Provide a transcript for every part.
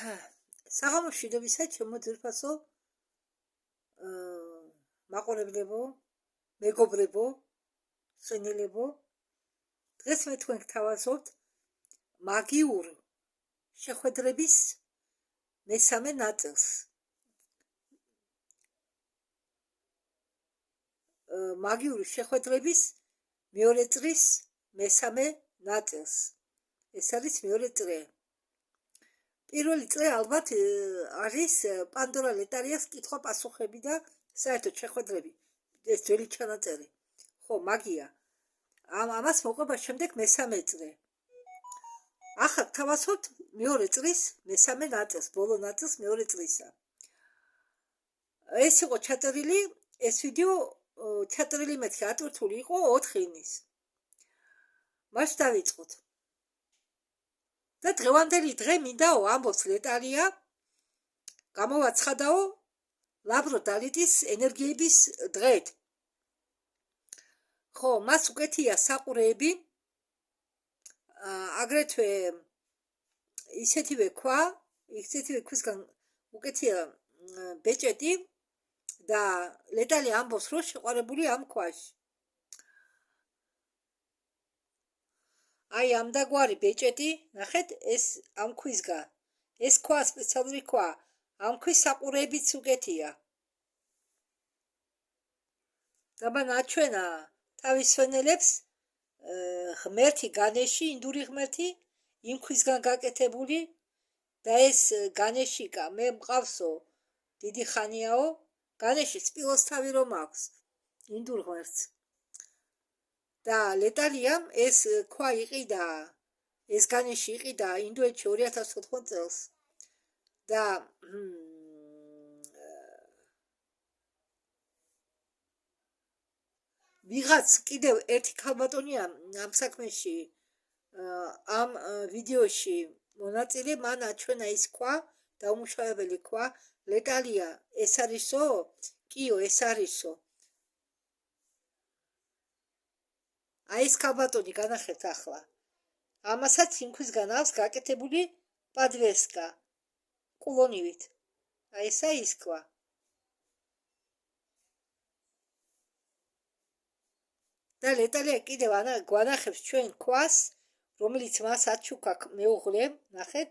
საღამო მშვიდობისა, ჩემო ძვირფასო მაყურებლებო, მეგობრებო, სვენელებო. დღეს მე თქვენ გთავაზობთ მაგიურ შეხვედრების მესამე ნაწილს. მაგიური შეხვედრების მეორე წრის მესამე ნაწილს. ეს არის მეორე წრე. პირველი წრე ალბათ არის პანდორა ლეტარიას კითხვა-პასუხები და საერთოდ შეხვედრები. ეს ძველი ჩანაწერი. ხო, მაგია. ამას მოყვება შემდეგ მესამე წრე. ახლა გთავაზობთ მეორე წრის მესამე ნაწილს, ბოლო ნაწილს მეორე წრისა. ეს იყო ჩაწერილი, ეს ვიდეო ჩაწერილი მეთქი ატვირთული იყო 4 ივნის. მას დავიწყოთ. და დღევანდელი დღე მინდაო ამბობს ლეტალია, გამოვაცხადაო ლაბროდალიტის ენერგიების დღეთ. ხო, მას უკეთია საყურეები, აგრეთვე ისეთივე ქვისგან უკეთია ბეჭედი და ლეტალია ამბობს, რომ შეყვარებული ამ ქვაში. აი ამდაგვარი ბეჭედი, ნახეთ, ეს ამ ქვისგან. ეს ქვა სპეციალური ქვა, ამ ქვის საყურეებიც უკეთია. დაბა ნაჩვენა თავის სვენელებს ღმერთი განეში, ინდური ღმერთი, იმ ქვისგან გაკეთებული და ეს განეშიკა მე მყავსო დიდი ხანიაო, განეში სპილოსთავი რომ აქვს ინდურ ღმერთს. და ლეტალიამ ეს ქვა იყიდა, ეს განეში იყიდა ინდოეთში 2014 წელს და ვიღაც კიდევ ერთი ქალბატონია ამ საქმეში, ამ ვიდეოში მონაწილე, მან აჩვენა ის ქვა, დაუმუშავებელი ქვა. ლეტალია, ეს არისო? კიო, ეს არისო. აი ეს ქალბატონი განახეთ ახლა. ამასაც იმ ქვისგან აქვს გაკეთებული პადვესკა კულონივით. აი ესა ის ქვა. და ლეტალია კიდევ გვანახებს ჩვენ ქვას, რომელიც მას აჩუქა მეუღლე, ნახეთ,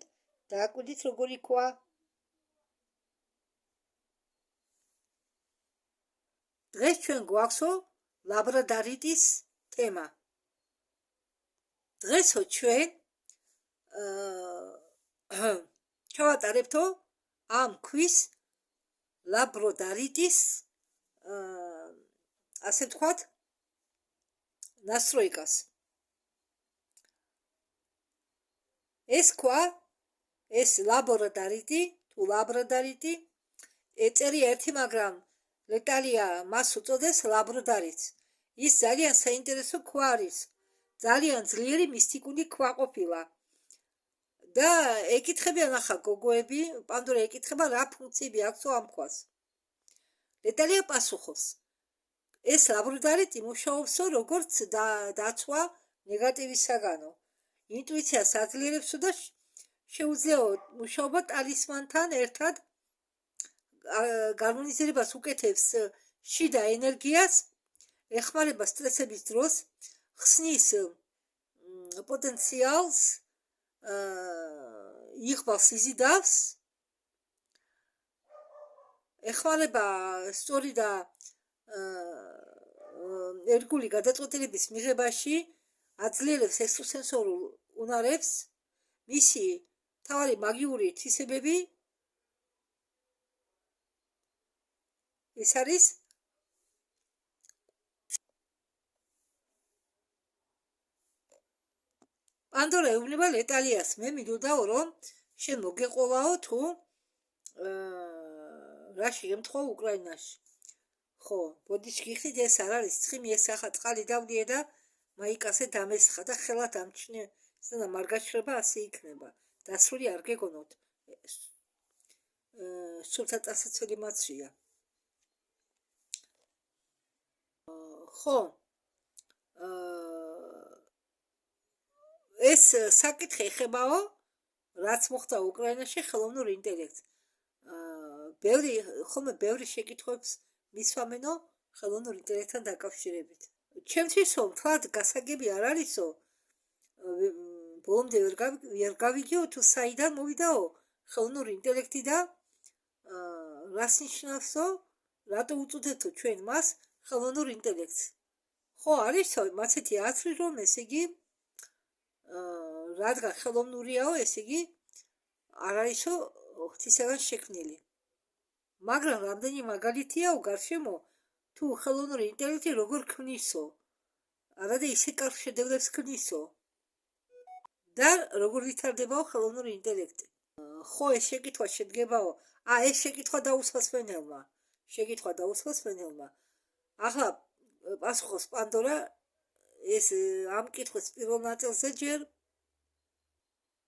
დააკვირდით როგორი ქვა. დღეს ჩვენ გვაქვსო ლაბროდალიტის თემა. დღესო ჩვენ ჩავატარებთო ამ ქვის ლაბროდალიტის ასე ვთქვათ ნასტროიკას. ეს ქვა, ეს ლაბროდალიტი თუ ლაბროდალიტი ეწერია ერთი, მაგრამ ლეტალია მას უწოდეს ლაბროდალიტს. ის ძალიან საინტერესო ქვა არის. ძალიან ძლიერი მისტიკური ქვა ყოფილა. და ეკითხებიან ახლა გოგოები, პანდორა ეკითხება, რა ფუნქციები აქვს ამ ქვას. ლეტალია პასუხობს. ეს ლაბროდალიტი მუშაობსო როგორც დაცვა ნეგატივისაგანო. ინტუიციას აძლიერებსო და შეუძლია მუშაობა ტალისმანთან ერთად, გარმონიზებას უკეთებს შიდა ენერგიას, ეხმარება სტრესების დროს, ხსნის პოტენციალს, იღბალს იზიდავს, ეხმარება სწორი და ერგული გადაწყვეტილების მიღებაში, აძლიერებს ექსტრასენსორულ უნარებს, მისი მთავარი მაგიური თვისებები ეს არის პანდორა ეუბნება ლეტალიას, მე მინდოდაო რომ შენ მოგეყოლაო თუ რაში ემთხოვ უკრაინაში. ხო, ბოდიშ გიხდით, ეს არ არის ცხიმი, ეს ახლა წყალი დავდიე და მაიკასე დამესხა და ხელად ამჩნე, და მარგაჩრება ასე იქნება. დასრული არ გეგონოთ. სულთა წასაცველი მაცვია. ხო, ეს საკითხი ეხებაო რაც მოხდა უკრაინაში ხელოვნურ ინტელექტს. ბევრი შეკითხვებს მისვამენო ხელოვნურ ინტელექტთან დაკავშირებით. ჩემთვისო მთლად გასაგები არ არისო, ბოლომდე ვერ გავიგიო თუ საიდან მოვიდაო ხელოვნური ინტელექტი და რას ნიშნავსო, რატო უწოდეთო ჩვენ მას ხელოვნურ ინტელექტს. ხო არისო მათეთი აზრი, რომ ესე იგი რადგან ხელოვნურიაო, ესე იგი არ არისო ღვთისაგან შექმნილი. მაგრამ რამდენი მაგალითიაო გარშემო, თუ ხელოვნური ინტელექტი როგორ ქმნისო, არადა ისე კარგ შედევრებს ქმნისო და როგორ ვითარდებაო ხელოვნური ინტელექტი. ხო ეს შეკითხვა შედგებაო, ეს შეკითხვა დაუსვას მენელმა. ახლა პასუხობს პანდორა ეს ამ კითხვის პირველ ნაწილზე ჯერ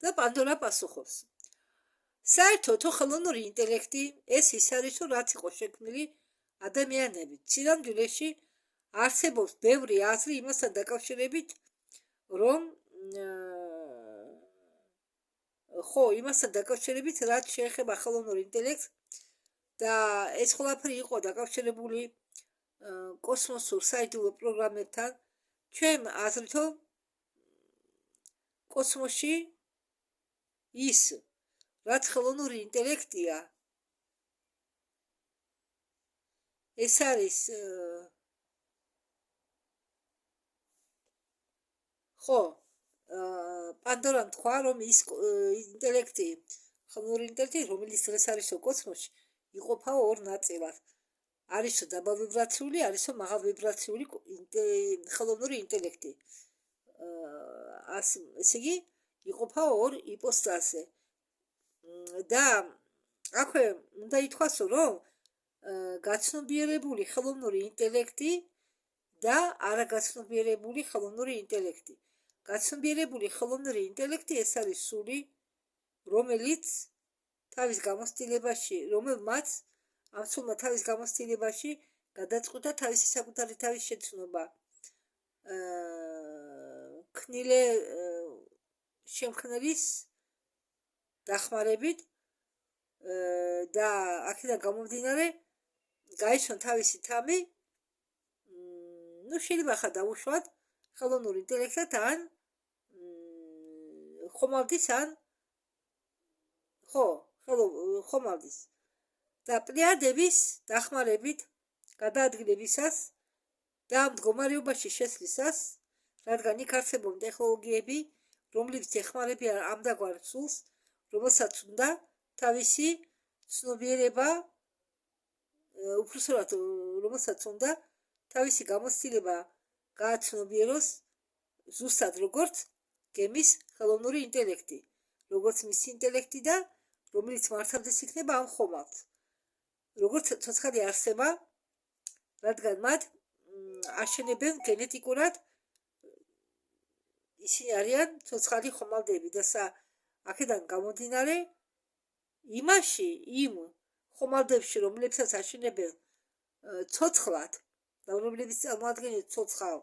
და პანდორა პასუხობს. საერთოდ ხელოვნური ინტელექტი ეს ის არის, რაც იყო შექმნილი ადამიანებით. სინამდვილეში არსებობს ბევრი აზრი იმასთან დაკავშირებით, რომ რაც შეეხება ხელოვნურ ინტელექტს და ეს ყველაფერი იყო დაკავშირებული კოსმოსურ საიდუმლო პროგრამებთან. ჩვენ აზრითო კოსმოსში ის რაც ხელოვნური ინტელექტია, ეს არის პანდორამ თქვა, რომ ის ინტელექტი, ხელოვნური ინტელექტი, რომელიც დღეს არისო კოსმოსში, იყოფა ორ ნაწილად. არისო დაბალვიბრაციული, არისო მაღალვიბრაციული ხელოვნური ინტელექტი. ესე იგი, იყოფა ორ იპოსტაზე. და აქვე უნდა ითქვასო, რომ გაცნობიერებული ხელოვნური ინტელექტი და არაგაცნობიერებული ხელოვნური ინტელექტი. გაცნობიერებული ხელოვნური ინტელექტი ეს არის სული, რომელიც თავის გამოცდილებაში, რომელმაც ამ სულმა თავის გამოცდილებაში გადაწყვიტა თავისი საკუთარი თავის შეცნობა. ქმნილე შემქმნელის დახმარებით და აქედან გამომდინარე გაიცნო თავისი თამი, შეიძლება ხა დავუშვათ ხელოვნურ ინტელექტად ან ხომალდის ხომალდის და პლიადების დახმარებით გადაადგილებისას და მდგომარეობაში შესვლისას, რადგან იქ არსებობენ ტექნოლოგიები, რომლებიც ეხმარებიან ამდაგვარ სულს, რომელსაც უნდა თავისი ცნობიერება, უпроსორად, რომელსაც უნდა თავისი გამოცდილება გააცნობიეროს ზუსტად როგორც გემის ხელოვნური ინტელექტი, როგორც მისი ინტელექტი და რომელიც მართავდეს იქნება ამ ხომალდს. როგორც ცოცხალი არსება, რადგან მათ აშენებენ გენეტიკურად, ისინი არიან ცოცხალი ხომალდები და აქედან გამომდინარე იმაში, იმ ხომალდებში, რომლებსაც აშენებენ ცოცხლად და რომლებიც წარმოადგენენ ცოცხალ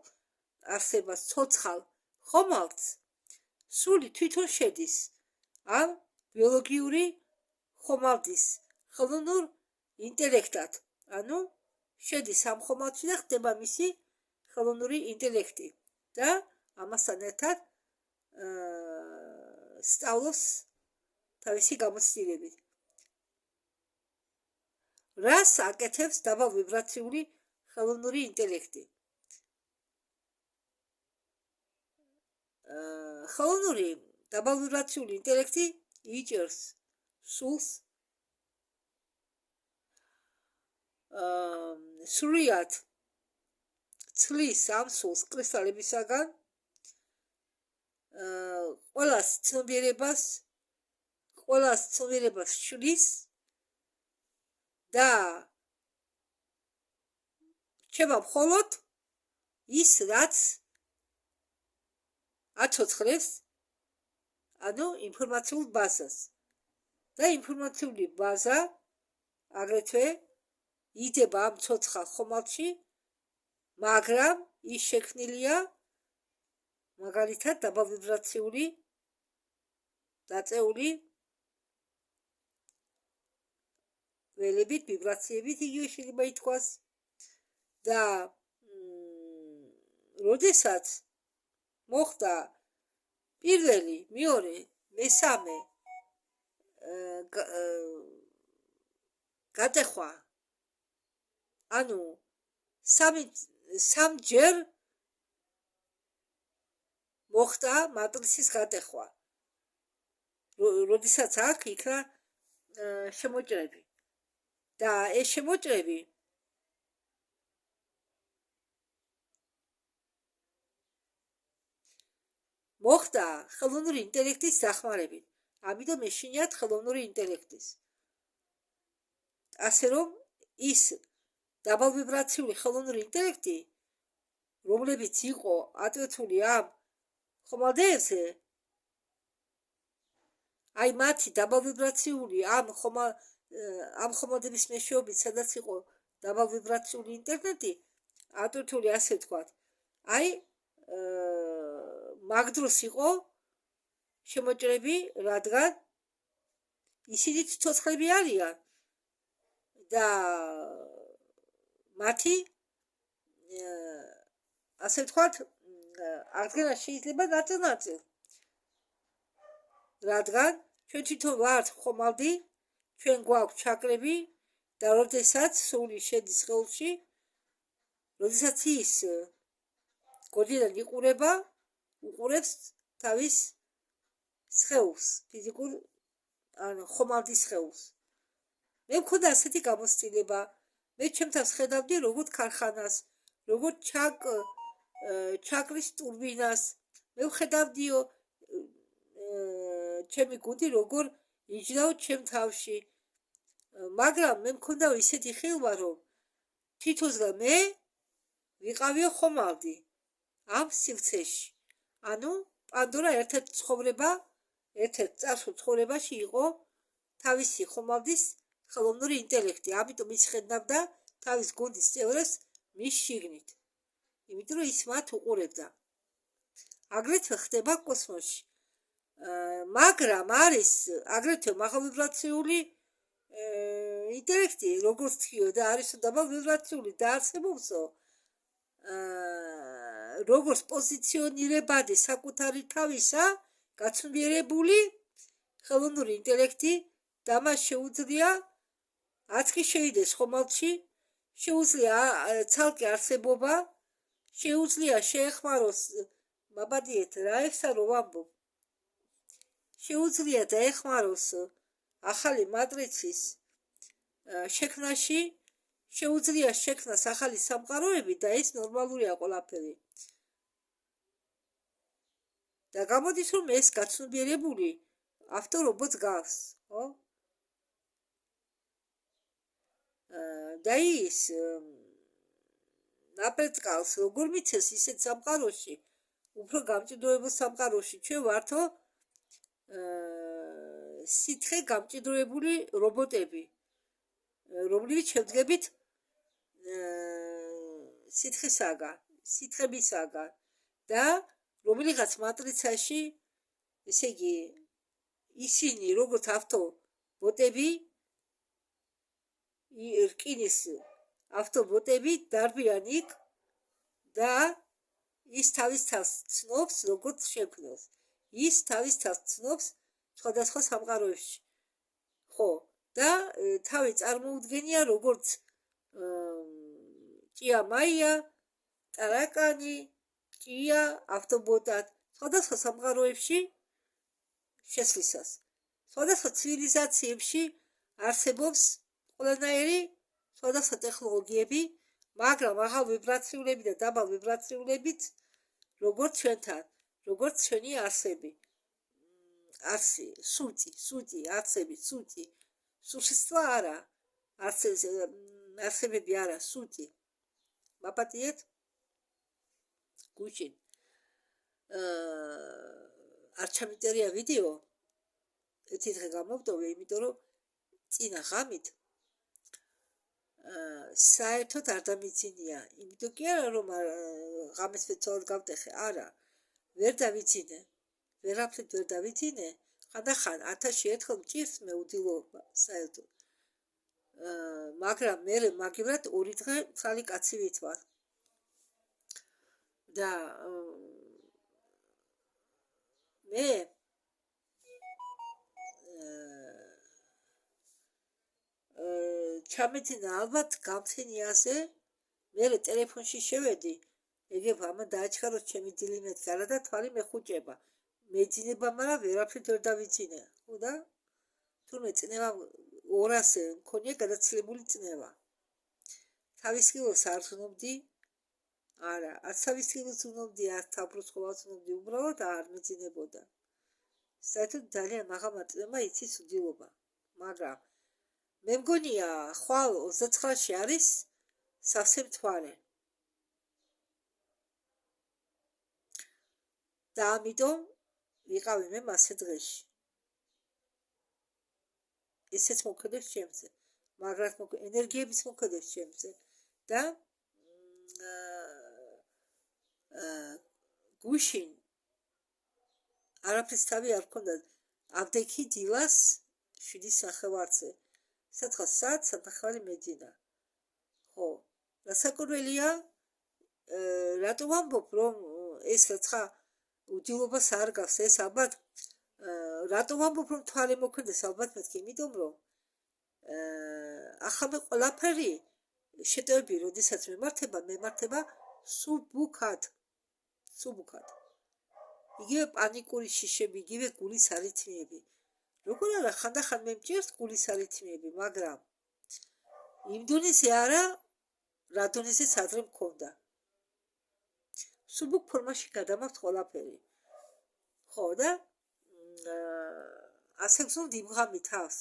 არსებას, ცოცხალ ხომალდს, სული თვითონ შედის ამ ბიოლოგიური ხომალდის ხელოვნურ ინტელექტად. ანუ შედის ამ ხომალდში და ხდება მისი ხელოვნური ინტელექტი და ამასთან ერთად სწავლობს თავისი გამოცდილებით. რას აკეთებს დაბალვიბრაციული ხელოვნური ინტელექტი? ხელოვნური დაბალვიბრაციული ინტელექტი იჭერს სულს სრულად ცლის ამ სულს კრისტალებისაგან, ყველას ცნობიერებას შლის და რჩება მხოლოდ ის, რაც აცოცხლებს, ანუ ინფორმაციულ ბაზას. და ინფორმაციული ბაზა აგრეთვე იდება ამ ცოცხალ ხომალდში, მაგრამ ის შექმნილია მაგალითად დაბალვიბრაციული დაწეული ველებით, ვიბრაციებით იგივე შეიძლება ითქვას და როდესაც მოხდა პირველი, მეორე, მესამე გატეხვა, ანუ სამჯერ მოხდა მატრიცის გატეხვა, როდესაც აქ იქნა შემოჭრები და ეს შემოჭრები მოხდა ხელოვნური ინტელექტის დახმარებით. ამიტომ ეშინიათ ხელოვნური ინტელექტის. ასე რომ ის დაბალვიბრაციული ხელოვნური ინტელექტი, რომლებიც იყო ატვირთული ამ ხომალდებზე, აი მათი დაბალვიბრაციული ამ ხომალდების მეშვეობით, სადაც იყო დაბალვიბრაციული ინტერნეტი, ატვირთული ასე ვთქვათ, აი მაგ დროს იყო შემოჭრები, რადგან ისინი ცოცხლები არიან და მათი ასე ვთქვათ, აღდგენა შეიძლება ნაწილ-ნაწილ, რადგან ჩვენ თვითონ ვართ ხომალდი, ჩვენ გვაქვს ჩაკრები და როდესაც სული შედის სხეულში, როდესაც ის გოდიდან იყურება, უყურებს თავის სხეულს, ფიზიკურ ან ხომალდის სხეულს. მე მქონდა ასეთი გამოცდილება, მე ჩემთავს ხედავდი როგორც ქარხანას, როგორც ჩაკრის ტურბინას, მე ვხედავდიო ჩემი გუნდი როგორ იჯდაო ჩემ თავში, მაგრამ მე მქონდა ისეთი ხილვა, რომ თვითონაც მე ვიყავიო ხომალდი ამ სივრცეში. ანუ პანდორა ერთ-ერთ წარსულ ცხოვრებაში იყო თავისი ხომალდის ხელოვნური ინტელექტი, ამიტომ ის ხედავდა თავის გუნდის წევრებს მის შიგნით, იმიტომ რომ ის მათ უყურებდა. აგრეთვე ხდება კოსმოსში, მაგრამ არის აგრეთვე მაღალვიბრაციული ინტელექტი, როგორც თქვიო და არის დაბალვიბრაციული და არსებობსო, როგორც პოზიციონირებადი საკუთარი თავისა გაცნობიერებული ხელოვნური ინტელექტი და მას შეუძლია არც კი შევიდეს ხომალდში, შეუძლია ცალკე არსებობა, შეუძლია შეეხმაროს მაბადიეთ რა ეხსა რომ ვამბობ, შეუძლია დაეხმაროს ახალი მატრიცის შექმნაში, შეუძლია შექმნას ახალი სამყაროები და ეს ნორმალურია ყველაფერი. და გამოდის რომ ეს გაცნობიერებული ავტორობოც გავს, ხო? და ის ნაპერწკალს როგორ მიცეს ისეთ სამყაროში, უფრო გამჭიდროებულ სამყაროში, ჩვენ ვართო სითხე გამჭიდროებული რობოტები, რომლებიც შევდგებით სითხებისაგან და რომელიღაც მატრიცაში, ესე იგი, ისინი როგორც ავტობოტები, რკინის ავტობოტები დარბიან იქ და ის თავის თავს ცნობს, როგორც შექმნოს. ის თავის თავს ცნობს სხვადასხვა სამყაროებში. ხო, და თავი წარმოუდგენია როგორც ჭია მაია, ტარაკანი, ჭია ავტობოტად სხვადასხვა სამყაროებში შესვლისას. სხვადასხვა ცივილიზაციებში არსებობს ყველანაირი სხვადასხვა ტექნოლოგიები, მაგრამ მაღალ ვიბრაციულები და დაბალ ვიბრაციულებით, როგორც ჩვენთან, როგორც ჩვენი არსები. სути, არსები, სути. სущества არა, არსებები არა, სути. მაპატიეთ? გუშინ არ ჩამიწერია ვიდეო, ერთი დღე გამოვტოვე, იმიტომ რომ წინა ღამით საერთოდ არ დამიცინია, იმიტომ კი არა რომ ღამეს ვეცალოდ გავტეხე, არა, ვერ დავიცინე, ვერაფრით ვერ დავიცინე, ხანდახან 1000-ში ერთხელ მჭირს მე უდილოობა საერთოდ. მაგრამ მე მაგივრად 2 დღე მცალი კაცი ვითვარ. და მე ჩამეძინა ალბათ გამცენიაზე მე ტელეფონში შევედი ეგებ ამა დააჩქაროს ჩემი დილი მეთქარა და თვალი მეხუჭება მეძინება მაგრამ ვერაფრით ვერ დავიძინე ხო და თურმე წნევა 200 მქონია გადაცილებული წნევა თავის კილოს არ ვზნობდი არა არც თავის კილოს ვზნობდი არც თაფლოს ყოველს ვზნობდი უბრალოდ არ მეძინებოდა საერთოდ ძალიან მაღალ წნევა იცის უდილობა მაგრამ მე მგონია ხვალ 29-ში არის სავსე მთვარე და ამიტომ ვიყავი მე მასე დღეში ესეც მოქმედებს ჩემზე მაგრამ ენერგიებიც მოქმედებს ჩემზე და გუშინ არაფრის თავი არ მქონდა ავდექი დილას 7:30 სათხას საათსათახარი მეძინა ხო რასაკვირველია რატო ვამბობ რომ ეს რაცა უდილობას არ გავს ეს ალბათ რატო ვამბობ რომ თვარე მოქმედებს ალბათ მეთქი იმიტომ რომ ახლა მე ყველაფერი შეტევები როდესაც მემართება სუბუქად იგივე პანიკური შიშები იგივე გულის არითმიები როგორ არა ხანდახან მე მჭირს გულის არითმიები მაგრამ იმ დონეზე არა რა დონეზეც ადრე მქონდა სუბუქ ფორმაში გადამაქვს ყველაფერი ხო და ასე გზნობ იმღამი თავს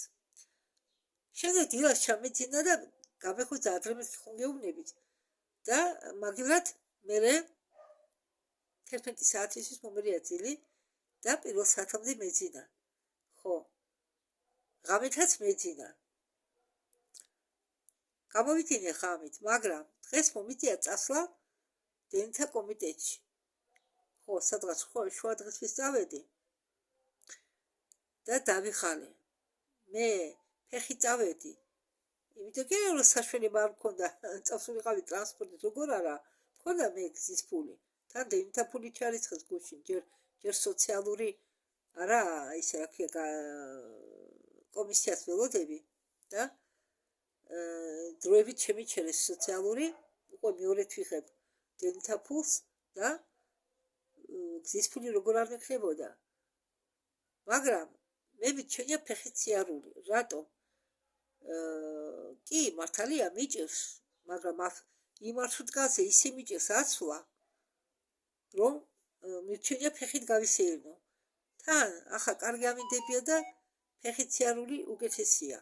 შემდეგ დილას ჩამეძინა და გამეხვეწა ადრე მეთქი ხომ გეუბნებით და მაგივრად მე 11 საათისთვის მომერია ძილი და პირველ საათამდე მეძინა ხო ღამითაც მეძინა გამოვიდინე ღამით მაგრამ დღეს მომიწია წასვლა დენთა კომიტეტში ხო სადღაც შუა დღესთვის წავედი და დავიხალე მე ფეხი წავედი იმიტომ რომ საშუალება არ მქონდა წავსულიყავი ტრანსპორტით როგორ არა მქონდა მე გზის ფული თან დენთა ფული ჩარიცხეს გუშინ ჯერ სოციალური არა ისე რა ქვია კომისიას ველოდები და დროებით შემიჩერეს სოციალური უკვე მეორედ ვიღებ დენთა ფულს და გზის ფული როგორ არ მეკრებოდა მაგრამ მე მიჩვენია ფეხი ციარული რატომ კი მართალია მიჭირს მაგრამ იმ მარშრუტკაზე ისე მიჭირს აცვლა რომ მიჩვენია ფეხით გავისეირნო თან ახლა კარგი ამინდებია და ფეხი ციარული უკეთესია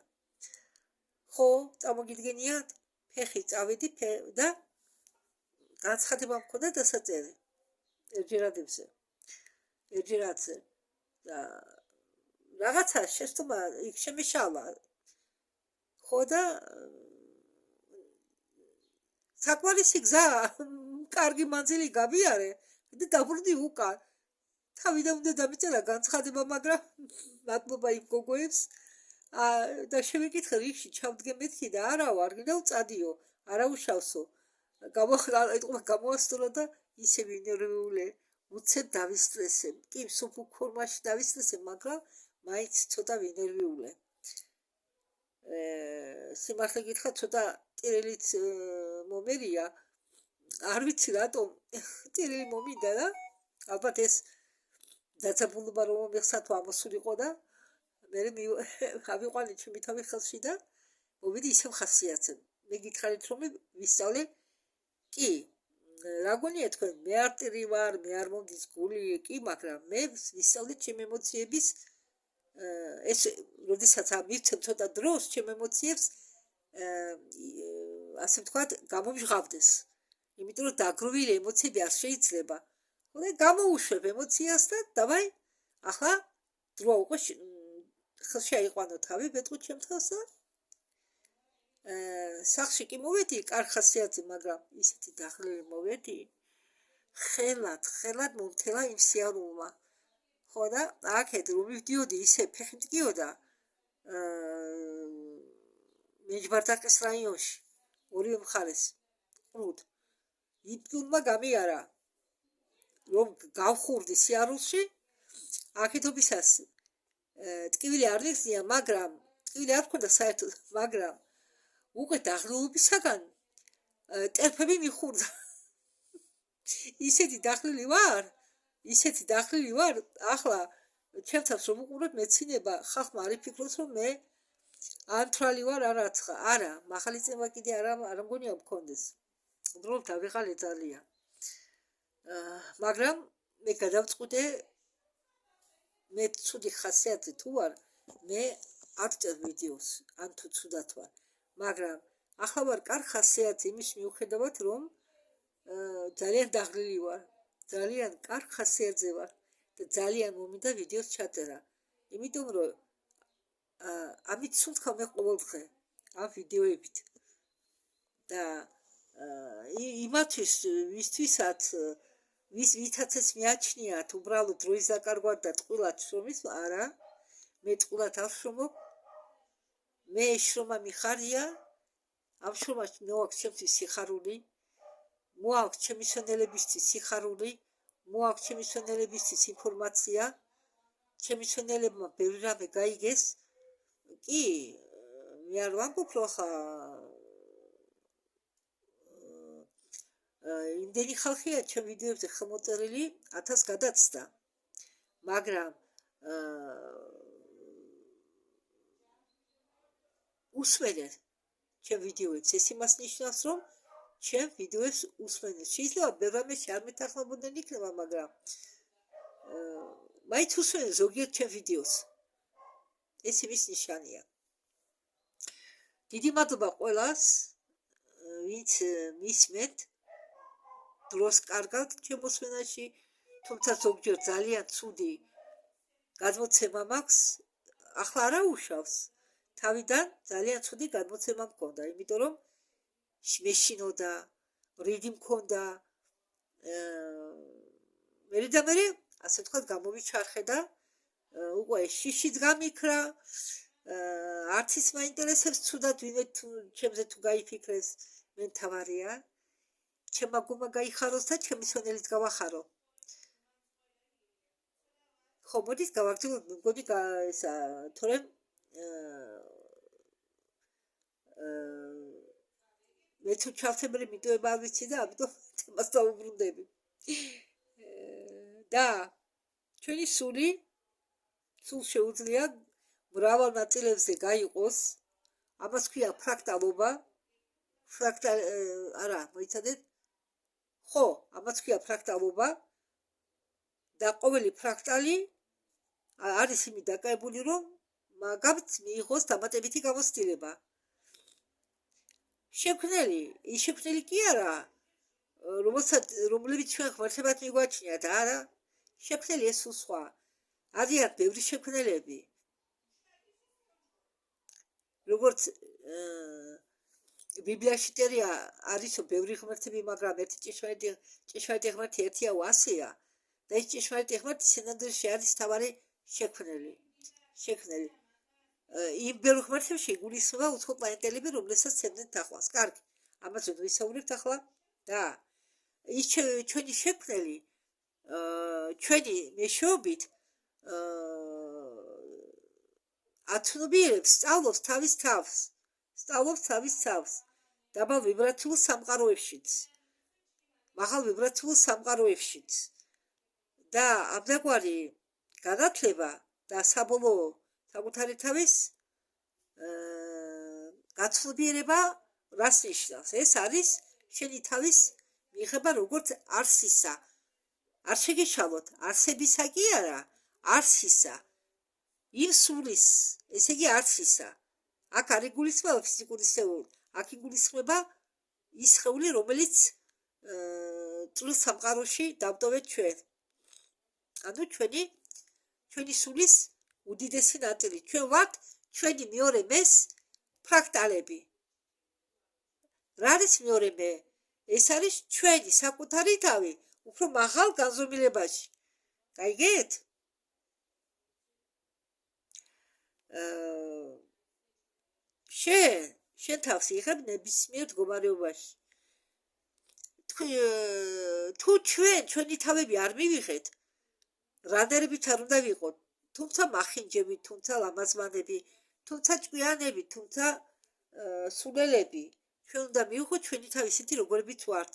ხო წარმოგიდგენიათ ფეხი წავედი და განცხადება მქონდა დასაწერი ერთჯერადზე და რაღაცა შეცდომა იქ შემეშალა ხო და საკმარისი გზა კარგი მანძილი გავიარე და დაბრუნდი უკან თავიდან უნდა დამეწერა განცხადება მაგრამ მადლობა იმ გოგოებს და შევიკითხე რიგში ჩავდგე მეთქი და არა ვარ კიდევ წადიო არა უშავსო გამოასწორა და ისე ვინერვიულე უცებ დავისტრესე კი სუბუქ ფორმაში დავისტრესე მაგრამ მაინც ცოტა ვინერვიულე სიმართლე გითხრა ცოტა ტირილიც მომერია არ ვიცი რატომ ტირილი მომიდა და ალბათ ეს დაწაბულობა რომ მიხსათო ამოსულიყო და მე ავიყვანე ჩემი თავი ხელში და მოვიდი ისევ ხასიათზე მე გითხარით რომ ვისწავლე კი რა გონია თქვენ მე არ ტირი ვარ მე არ მომდის გული კი მაგრამ მე ვისწავლე ჩემი ემოციების ეს როდესაც მივცემ ცოტა დროს ჩემ ემოციებს ასე ვთქვათ გამომჟღავდეს იმიტომ რომ დაგროვილი ემოციები არ შეიძლება ხო და გამოუშვებ ემოციას და დავაი ახლა დროა უკვე ხელში აიყვანო თავი ბეთყო ჩემ თავს და სახში კი მოვედი კარგ ხასიათზე მაგრამ ისეთი დაღლილი მოვედი ხელად მომთელა იმ სიარულმა ხო და აქეთ რომ მივდიოდი ისე ფეხი მტკიოდა მეჯბართაკის რაიონში ორივე მხარეს ყრუდ იტკიულმა გამიარა რომ გავხურდი სიარულში აქეთობისას ტკივილი არ მიხსნია მაგრამ ტკივილი არ მქონდა საერთოდ მაგრამ უკვე დაღლილობისაგან ტერფები მიხურდა ისეთი დახრილი ვარ ახლა ჩემთავს რომ უყურებ მეცინება ხალხმა არ იფიქროს რომ მე ანთრალი ვარ არა მაღალი წება კიდე არ მგონია მქონდეს უბრალოდ ავიღალე ძალიან მაგრამ მე გადავწყვიტე მე ცუდი ხასიათი თუ ვარ მე არ ვწერ ვიდეოს ან თუ ცუდად ვარ მაგრამ ახლა ვარ კარგ ხასიათი იმის მიუხედავად რომ ძალიან დაღლილი ვარ ძალიან კარგ ხასიათზე ვარ და ძალიან მომინდა ვიდეოს ჩაწერა იმიტომ რომ ამით სუნთქავ მე ყოველდღე ამ ვიდეოებით და იმათვის ვისთვისაც ვითაც ეს მიაჩნიათ უბრალოდ დროის დაკარგვად და ტყუილად შრომის არა მე ტყუილად არ შრომობ მე შრომა მიხარია ამ შრომაში მოაქვს ჩემთვის სიხარული მოაქვს ჩემი მშენელებისთვის სიხარული მოაქვს ჩემი მშენელებისთვის ინფორმაცია ჩემი მშენელებმა ბევრი რამე გაიგეს კი მე არ ვამბობ რომ ხა იმდენი ხალხია ჩემ ვიდეოებზე ხელმოწერილი 1000 გადაცდა მაგრამ უსმენენ ჩემ ვიდეოებს ეს იმას ნიშნავს რომ ჩემ ვიდეოებს უსმენენ შეიძლება ბევრ რამეში არ მეთანხმებოდნენ იქნება მაგრამ მაინც უსმენენ ზოგიერთ ჩემ ვიდეოს ეს იმის ნიშანია დიდი მადლობა ყველას ვინც მისმენთ დროს კარგად ჩემ მოსმენაში თუმცა ზოგჯერ ძალიან ცუდი გადმოცემა მაქვს ახლა არა უშავს თავიდან ძალიან ცუდი გადმოცემა მქონდა იმიტომ რომ მეშინოდა რიგი მქონდა მე ასე ვთქვათ გამოვიჩარხე და უკვე შიშიც გამიქრა არც ის მაინტერესებს ცუდად ვინმე ჩემზე თუ გაიფიქრეს მე მთავარია ჩემმა გუმა გაიხაროს და ჩემი სვენელით გავახარო ხო მოდით გავაგრძელოთ მგონი ესა თორემ მე თუ ჩავთებელი მიტოვება არ ვიცი და ამიტომ თემას დავუბრუნდები და ჩვენი სულ შეუძლია მრავალ ნაწილებზე გაიყოს ამას ქვია ფრაქტალობა არა მოიცადეთ ხო ამას ქვია ფრაქტალობა და ყოველი ფრაქტალი არის იმით დაკავებული რომ მაგათ მიიღოს დამატებითი გამოცდილება შექმნელი კი არა რომლებიც ჩვენ ღმერთებად მიგვაჩნიათ არა შექმნელი ეს სხვა არიან ბევრი შექმნელები როგორც ბიბლიაში წერია არისო ბევრი ღმერთები მაგრამ ერთი ჭეშმარიტი ღმერთი ერთია 100-ია და ეს ჭეშმარიტი ღმერთი სინამდვილეში არის თავარი შექმნელი იმ ბევრ ღმერთებში იგულისხმება უცხო პლანეტელები რომლებსაც ცემდნენ თაყვანს კარგი ამაზე ვისაუბრებთ ახლა და ის ჩვენი შექმნელი ჩვენი მეშვეობით აცნობიერებს სწავლობს თავის თავს დაბალ ვიბრაციულ სამყაროებშიც მაღალ ვიბრაციულ სამყაროებშიც და აბდაგვარი განათლება და საბოლოო საკუთარი თავის გაცნობიერება რას ნიშნავს ეს არის შენი თავის მიღება როგორც არსისა არ შეგეშალოთ არსებისა კი არა არსისა იმ სულის ესე იგი არსისა აქ არ იგულისხმება ფიზიკური სხეული აქ იგულისხმება ის სხეული რომელიც წვრილ სამყაროში დავტოვეთ ჩვენ ანუ ჩვენი სულის უდიდესი ნაწილი ჩვენ ვართ ჩვენი მეორე მეს ფრაქტალები რა არის მეორე მე ეს არის ჩვენი საკუთარი თავი უფრო მაღალ განზომილებაში გაიგეთ შენ თავს იღებ ნებისმიერ მდგომარეობაში. თუ ჩვენი თავები არ მივიღეთ, რადერებით არ უნდა ვიყოთ, თუმცა მახინჯები, თუმცა ლამაზმანები, თუმცა ჭკვიანები, თუმცა სულელები, ჩვენ უნდა მივიღოთ ჩვენი თავი ისეთი, როგორებიც ვართ.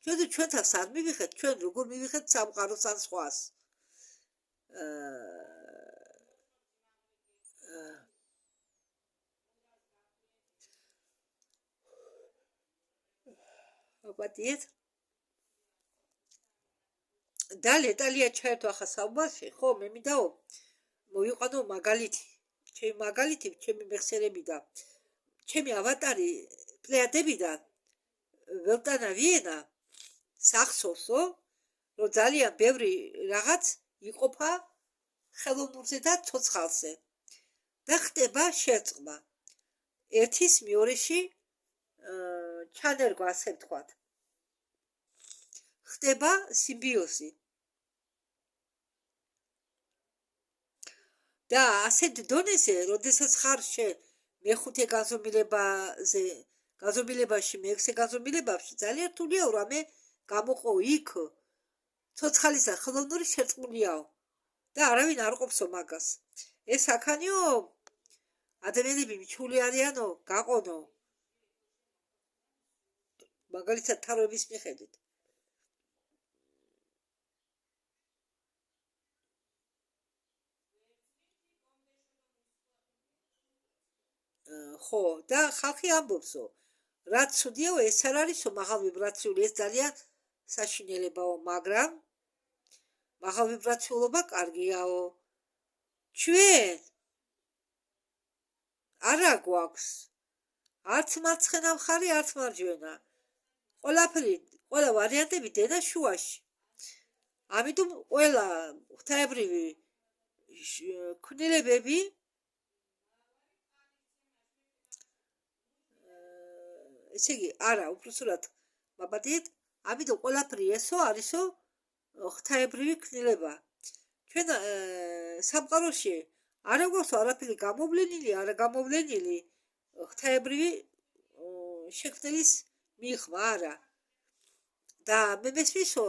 ჩვენ თავს არ მივიღეთ, ჩვენ როგორ მივიღეთ სამყაროს ან სხვას. აპატიეთ და ლეტალია ჩაერთო ახლა საუბარში, ხო, მე მინდაო მოვიყვანო მაგალითი, ჩემი მეხსიერებიდან, ჩემი ავატარი პლეადებიდან ველტანა ვიენა სახსოვსო, რომ ძალიან ბევრი რაღაც იყოფა ხელოვნურზე და ცოცხალზე და ხდება შერწყმა ერთის მეორეში ჩანერგვა, ასე ვთქვათ. ხდება სიმბიოზი. და ასეთ დონეზე, როდესაც ხარ მეხუთე განზომილებაში, მეექვსე განზომილებაში, ძალიან რთულია რამე გამოყო იქ ცოცხალის და ხელოვნური შერწყმულიაო და არავინ არ ყოფსო მაგას. ეს აქანიო ადამიანები მიჩული არიანო, გაყონო. მაგალითად თაროების მიხედვით. ხო, და ხალხი ამბობსო, რაც ცუდიაო, ეს არ არისო მაღალ ვიბრაციული, ეს ძალიან საშინელებაო, მაგრამ მაღალ ვიბრაციულობა კარგიაო. ჩვენ არა გვაქვს არც მარცხენა მხარი, არც მარჯვენა. ყველა ვარიანტები დედა შუაში. ამიტომ ყველა ღვთაებრივი ქმნილებები ესე იგი, არა, უბრალოდ მაბადეთ, ამიტომ ყველაფერი ესო არისო ღვთაებრივი ქმნილება. ჩვენ სამყაროში არა გვაქვს არაფერი გამოვლენილი, არა გამოვლენილი ღვთაებრივი შექმნილის მიღმა, არა. და მე მესმისო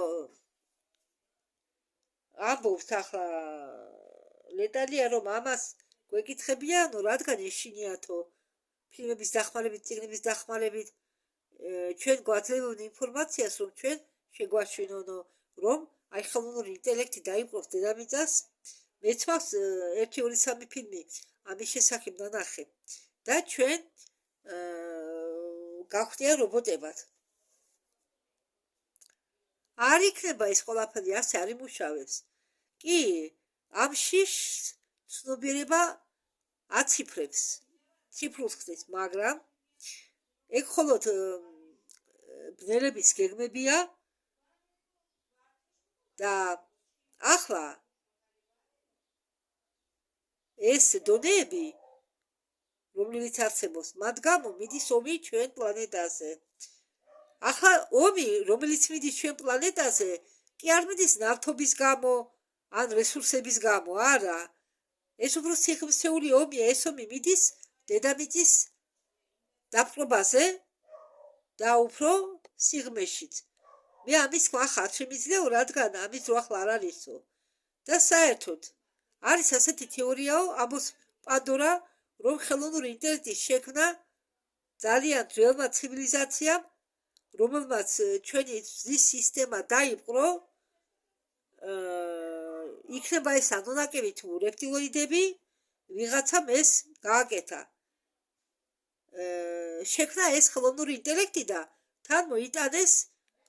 ამბობს ახლა ლეტალია, რომ ამას გვეკითხებიანო, რადგან ეშინიათო ფილმების დახმარებით, წიგნების დახმარებით ჩვენ გვაძლევენ ინფორმაციას, რომ ჩვენ შეგვაშვინონო, რომ აი ხელოვნური ინტელექტი დაიპყრობს დედამიწას. მეც მაქვს 1-2-3 ფილმი ამის შესახებ ნანახი და ჩვენ გავხდიან რობოტებად. არ იქნება ეს ყველაფერი ასე არ იმუშავებს. კი, ამ შიშს ცნობიერება აციფრებს, ციფრულს ხდის, მაგრამ ეგ მხოლოდ ბნელების გეგმებია და ახლა ეს დონეები, რომლებიც არსებობს, მათ გამო მიდის ომი ჩვენ პლანეტაზე. ახლა ომი, რომელიც მიდის ჩვენ პლანეტაზე, კი არ მიდის ნავთობის გამო, ან რესურსების გამო, არა. ეს უფრო სიღრმისეული ომია, ეს ომი მიდის დედამიწის დაპყრობაზე და უფრო სიღრმეშიც. მე ამის თქვა ხარ შემიძლიაო, რადგან ამის რო ახლა არ არისო. და საერთოდ არის ასეთი თეორიაო, ამბობს პანდორა, რომ ხელოვნური ინტელექტის შექმნა ძალიან ძველმა ცივილიზაციამ, რომელმაც ჩვენი ზის სისტემა დაიპყრო, იქნება ეს ანონაკები თუ რეპტილოიდები, ვიღაცამ ეს გააკეთა. შექმნა ეს ხელოვნური ინტელექტი და თან მოიტანეს,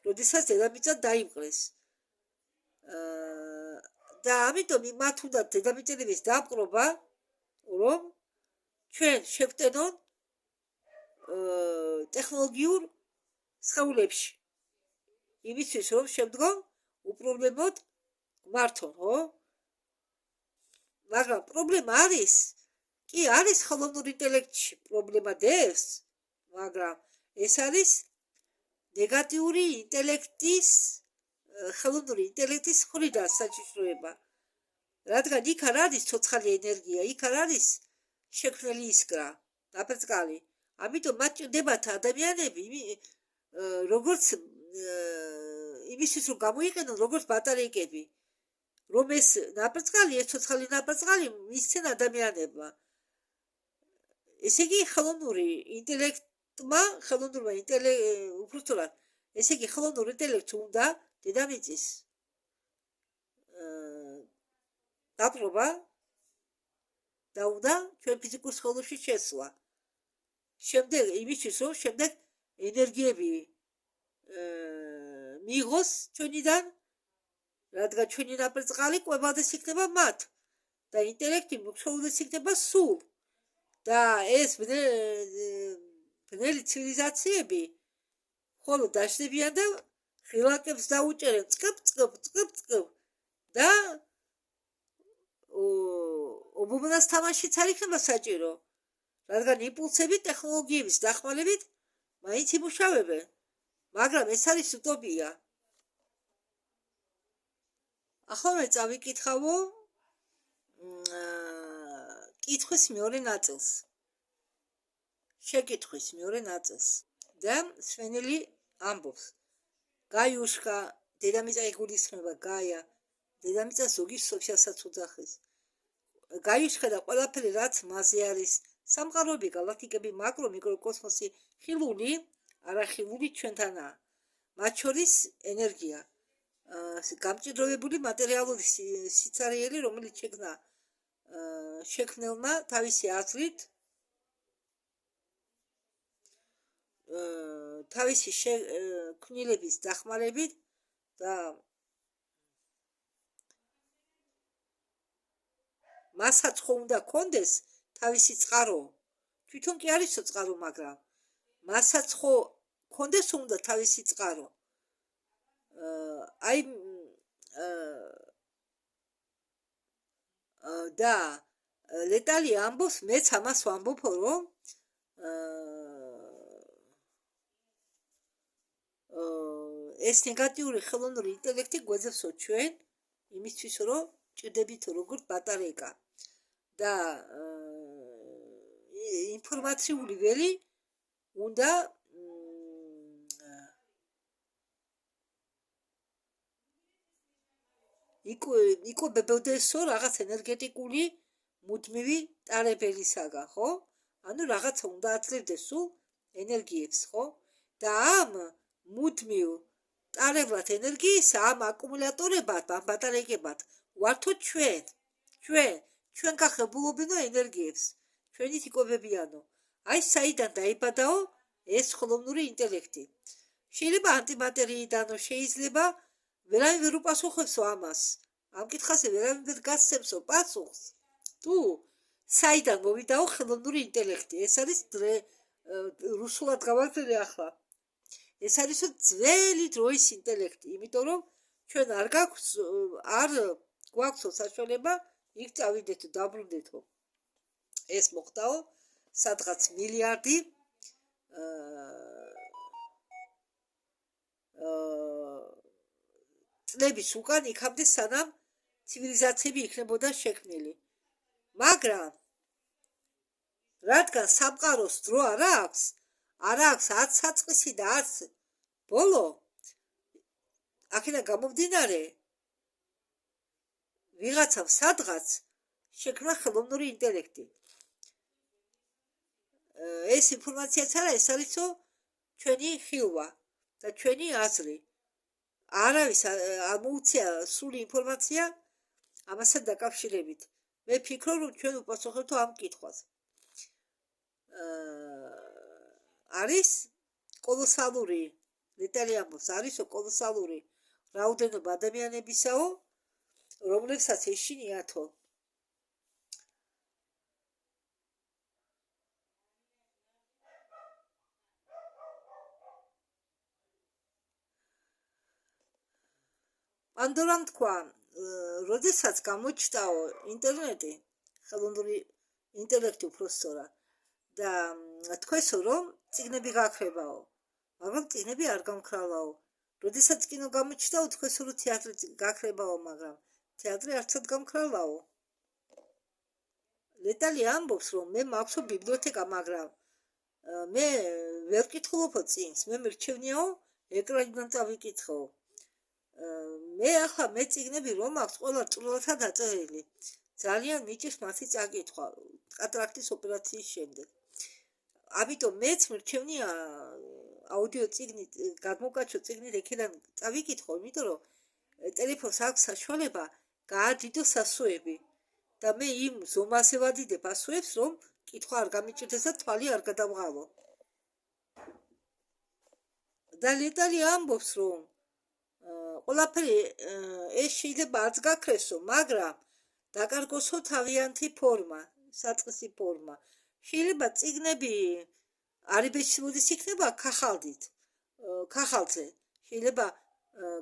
როდესაც დედამიწა დაიპყრეს. და ამიტომ მათ უნდა დედამიწების დაპყრობა, რომ ჩვენ შევტენონ ტექნოლოგიურ სხეულებში. იმისთვის, რომ შემდგომ უპრობლემოდ გმართონ, ხო? მაგრამ პრობლემა არის, კი არის ხელოვნურ ინტელექტში პრობლემა დევს, მაგრამ ეს არის ნეგატიური ინტელექტის, ხელოვნური ინტელექტის მხრიდან საჭიროება. რადგან იქ არ არის ცოცხალი ენერგია, იქ არ არის შექმნელი ისკრა, დაბრძგალი. ამიტომ მათ ჭირდებათ ადამიანები, როგორც იმისთვის რომ გამოიყენონ როგორც ბატარეიკები, რომ ეს ნაბრძგალი, ეს ცოცხალი ნაბრძგალი მისცენ ადამიანებმა. ესე იგი ხელოვნური ინტელექტმა, უბრალოდ ესე იგი ხელოვნურ ინტელექტს უნდა დედამიწის დაპყრობა და უნდა ჩვენ ფიზიკურ სხეულებში შესვლა. შემდეგ იმისთვის რომ შემდეგ ენერგიები მიიღოს ჩვენიდან, რადგან ჩვენი ნაბრძგალი კვებავდეს იქნება მათ და ინტელექტი მოხსოვდეს იქნება სულ. და ეს ბნელი ცივილიზაციები ხოლო დაждებიან და ხილაკებს დაუჭერენ წკბ და ობობნას თამაშიც არ იქნება საჭირო, რადგან იმპულსები ტექნოლოგიების დახმარებით მაინც იმუშავებენ, მაგრამ ეს არის უტოპია. ახლა მე წავიკითხავო კითხვის მეორე ნაწილს. შეკითხვის მეორე ნაწილს. და სვენელი ამბობს. გაიუშკა, დედამიწა იგულისხმება, გაია, დედამიწა ზოგი სოფიასაც უძახის. გაიუშკა და ყველაფერი რაც მასზე არის, სამყაროები, გალაქტიკები, მაკრო, მიკროკოსმოსი, ხილული, არახილული ჩვენთანაა. მათ შორის ენერგია, გამჭიდროვებული მატერიალური სიცარიელი, რომელიც შექმნელმა თავისი აზრით, თავისი ქმნილების დახმარებით და მასაც ხო უნდა კონდეს თავისი წყარო. თვითონ კი არისო წყარო, მაგრამ მასაც ხო კონდეს უნდა თავისი წყარო. აი და ლეტალი ამბობს, მეც ამას ვამბობ, რომ ეს ნეგატიური ხელოვნური ინტელექტი გვეძებსო ჩვენ იმისთვის, რომ ჭირდებით როგორც ბატარეიკა და ინფორმაციული ველი უნდა იკვებებოდესო რაღაც ენერგეტიკული მუდმივი ტარებელისაგან, ხო? ანუ რაღაცა უნდა აწლებდეს სულ ენერგიებს, ხო? და ამ მუდმივ ტარებლად ენერგიის, ამ აკუმულატორებად, ამ ბატარეიკებად ვართო ჩვენ გახებულობინო ენერგიებს, ჩვენით იკვებებიანო. აი საიდან დაიბადაო ეს ხელოვნური ინტელექტი. შეიძლება ანტიმატერიიდანო, შეიძლება ვერავინ ვერ უპასუხებსო ამას. ამ კითხაზე ვერავინ ვერ გასცემსო პასუხს. თუ საიდან მოვიდაო ხელოვნური ინტელექტი? ეს არის რუსულად გავაკეთე ახლა. ეს არის ძველი დროის ინტელექტი, იმიტომ რომ ჩვენ არ გვაქვსო საშუალება იქ წავიდეთო, დაბრუნდეთო. ეს მოხდაო სადღაც მილიარდი წლების უკან, იქამდე სანამ ცივილიზაციები იქნებოდა შექმნილი. მაგრამ რადგან სამყაროს დრო არ აქვს 10 საწყისი და 10 ბოლო, აქედან გამომდინარე ვიღაცამ სადღაც შექმნა ხელოვნური ინტელექტი. ეს ინფორმაციაც არა, ეს არისო ჩვენი ხილვა და ჩვენი აზრი. არავის არ მოუწია სრული ინფორმაცია ამასთან დაკავშირებით. მე ვფიქრობ, რომ ჩვენ უპასუხებთ ამ კითხვას. არის კოლოსალური, ლეტალი ამბობს, არისო კოლოსალური რაოდენობა ადამიანებისაო, რომლებსაც ეშინიათო პანდორამ თქვა, როდესაც გამოჩნდაო ინტერნეტი, ხელოვნური ინტელექტი უпростоრა და თქვესო, რომ წიგნები გაქრებაო, მაგრამ წიგნები არ გამქრალაო. როდესაც კინო გამოჩნდაო, თქვესო, რომ თეატრი გაქრებაო, მაგრამ თეატრი არცად გამქრალაო. ლეტალი ამბობს, რომ მე მაქვსო ბიბლიოთეკა, მაგრამ მე ვერ ვკითხულობ წიგნს, მე მირჩევნიაო ეკრანიდან წავიკითხო. მე ახლა მე წიგნები რომ აქვს ყველა წვრილათა დაწერილი. ძალიან მიჭირს მათი წაკითხვა კატრაქტის ოპერაციის შემდეგ. ამიტომ მეც მირჩევნია აუდიო წიგნი, გადმოკაჩო წიგნი ეკრანიდან წავიკითხო, იმიტომ რომ ტელეფონს აქვს საშუალება გაადიდო ასოები და მე იმ ზომაზე ვადიდებ ასოებს, რომ კითხვა არ გამიჭირდეს და თვალი არ გადავღალო. და ლეტალი ამბობს, რომ ყველაფერი ეს შეიძლება არც გაქრესო, მაგრამ დაკარგოსო თავიანთი ფორმა, საწყისი ფორმა. შეიძლება წიგნები არიბეჭდების იქნება ქახალზე. შეიძლება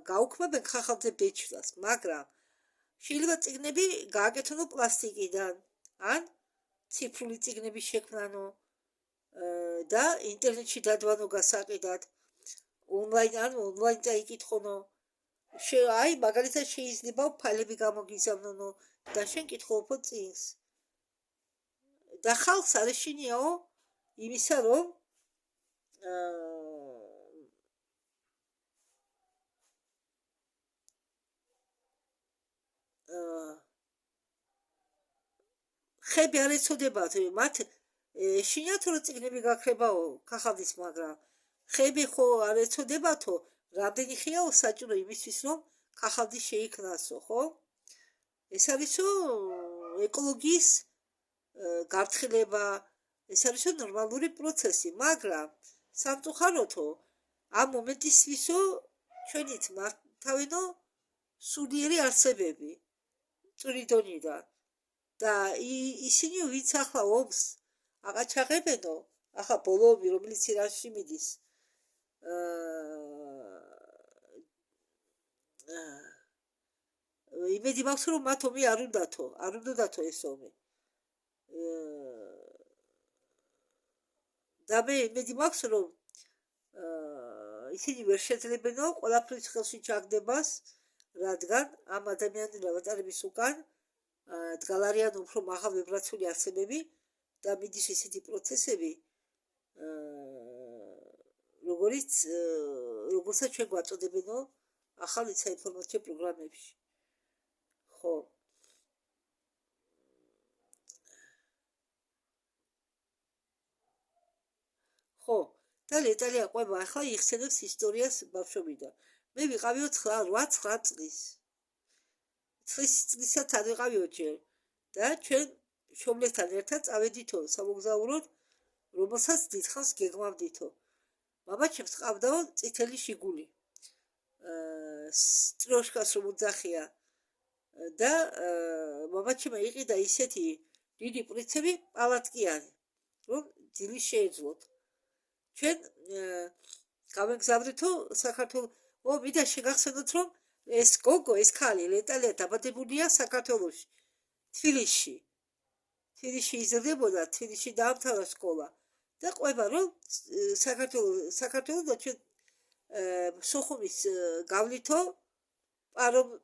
გაუქმებენ ქახალზე ბეჭდას, მაგრამ შეიძლება წიგნები გააკეთონო პლასტიკიდან, ან ციფრული წიგნები შექმნანო და ინტერნეტში დადვანო გასაყიდად, ონლაინ წაიკითხონო. აი, მაგალითად შეიძლება ფაილები გამოგიზავნონო და შენ კითხულობო წიგნს. და ხალხს არ ეშინიაო იმისა, რომ ხები არ ეცოდებათ, მათ ეშინიათ, რომ წიგნები გაქრებაო ქახალდის, მაგრამ ხები ხო არ ეცოდებათო, რამდენი ხიაო საჭირო იმისთვის, რომ ქახალდი შეიქმნასო, ხო? ეს არისო ეკოლოგიის გაფრთხილება, ეს არისო ნორმალური პროცესი, მაგრამ სამწუხაროთო ამ მომენტისთვისო ჩვენით მართავენო სულიერი არსებები წვრილდონიდან და ისინი ვინც ახლა ომს აღაჩაღებენო, ახლა ბოლოები რომელიც ირანში მიდის, იმედი მაქვს, რომ მათ ომი არ უნდათო ეს ომი. და მე იმედი მაქვს, რომ ისინი ვერ შეძლებენო ყველაფრის ხელში ჩაგდებას, რადგან ამ ადამიანური ლავატარების უკან დგალარიან უფრო მაღალ ვიბრაციული არსებები და მიდის ისეთი პროცესები, როგორცაც ჩვენ გვაწოდებენო ახალ საინფორმაციო პროგრამებში. ხო. ხო, და ლეტალი აყვება, ახლა იხსენებს ისტორიას ბავშვობიდან. მე ვიყავიო 8-9 წლის. 9 წლისად არ ვიყავიო ჯერ და ჩვენ შობლებთან ერთად წავედითო სამოგზაუროდ, რომელსაც დიდხანს გეგმავდითო. მამაჩემს ყავდაო წითელი შიგული. სტროშკას რომ უძახია და მამაჩემ იყიდა ისეთი დიდი პრიცები პალატკიანი, რომ ძილი შეეძლოთ. ჩვენ გავეგზავნითო საქართველოს. მინდა შეგახსენოთ, რომ ეს გოგო, ეს ქალი ლეტალია დაბადებულია საქართველოში, თბილისში. თბილისში იზრდებოდა, თბილისში დაამთავრა სკოლა და ყვება, რომ საქართველოს და ჩვენ სოხუმის გავლითო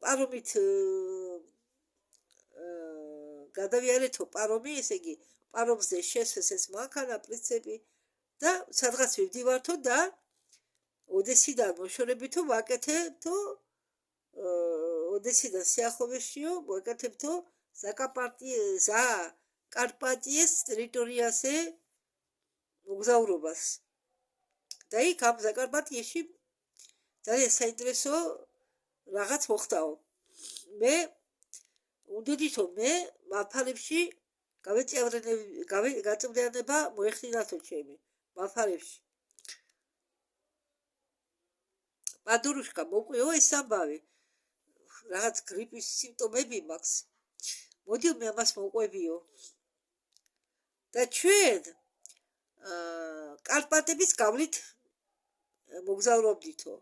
პარომით გადავიარეთო პარომი, ესე იგი პარომზე შესვეს ეს მანქანა, პრიცები და სადღაც ვივდივართო და ოდესიდან მოშორებითო ვაკეთებთო, ოდესიდან სიახლოვეშიო ვაკეთებთო ზაკარპატიეს ტერიტორიაზე მოგზაურობას. და იქ ამ ზაკარპატიაში ძალიან საინტერესო რაღაც მოხდაო. მე უნდოდითო მე მალფარებში გაწევრიანება მოეხდინათო ჩემი მალფარებში. პადურუშკა მოყვიო ეს ამბავი, რაღაც გრიპის სიმპტომები მაქვს. მოდი მე ამას მოყვებიო. და ჩვენ კარპატების გავლით მოგზაურობდითო.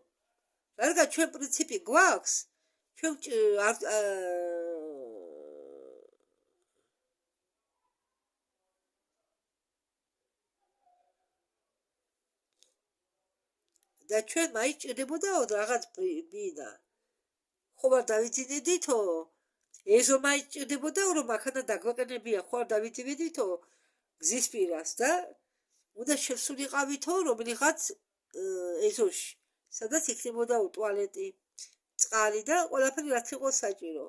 რადგან ჩვენ პრინციპი გვაქვს, ჩვენ და ჩვენ მაინც ჭირდებოდაო რაღაც ბინა. ხო არ დავიძინებდითო ეზო მაიჭირდებოდა რომ აქანა დაგვეყენებია ხო არ დავითებიდითო გზის პირას და უნდა შევსულიყავითო რომელიღაც ეზოში სადაც იქნებოდა ტუალეტი წყალი და ყველაფერი რაც იყო საჭირო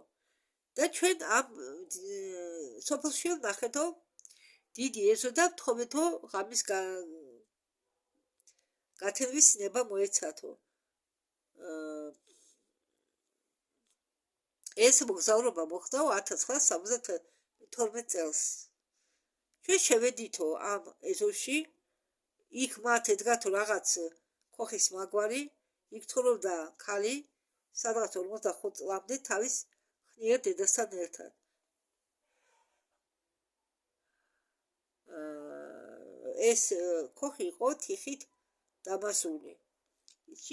და ჩვენ ამ სოფელში ვნახეთო დიდი ეზო და ვთხოვეთო ღამის გათენვის ნება მოეცათო ეს მოგზაურობა მოხდა 1972 წელს ჩვენ შევედითო ამ ეზოში იქ მათ ედგათო რაღაც ქოხის მაგვარი იქ თორობდა ქალი სადღაც 45 წლამდე თავის ხნიერ დედასთან ერთად ეს ქოხი იყო თიხით დამასული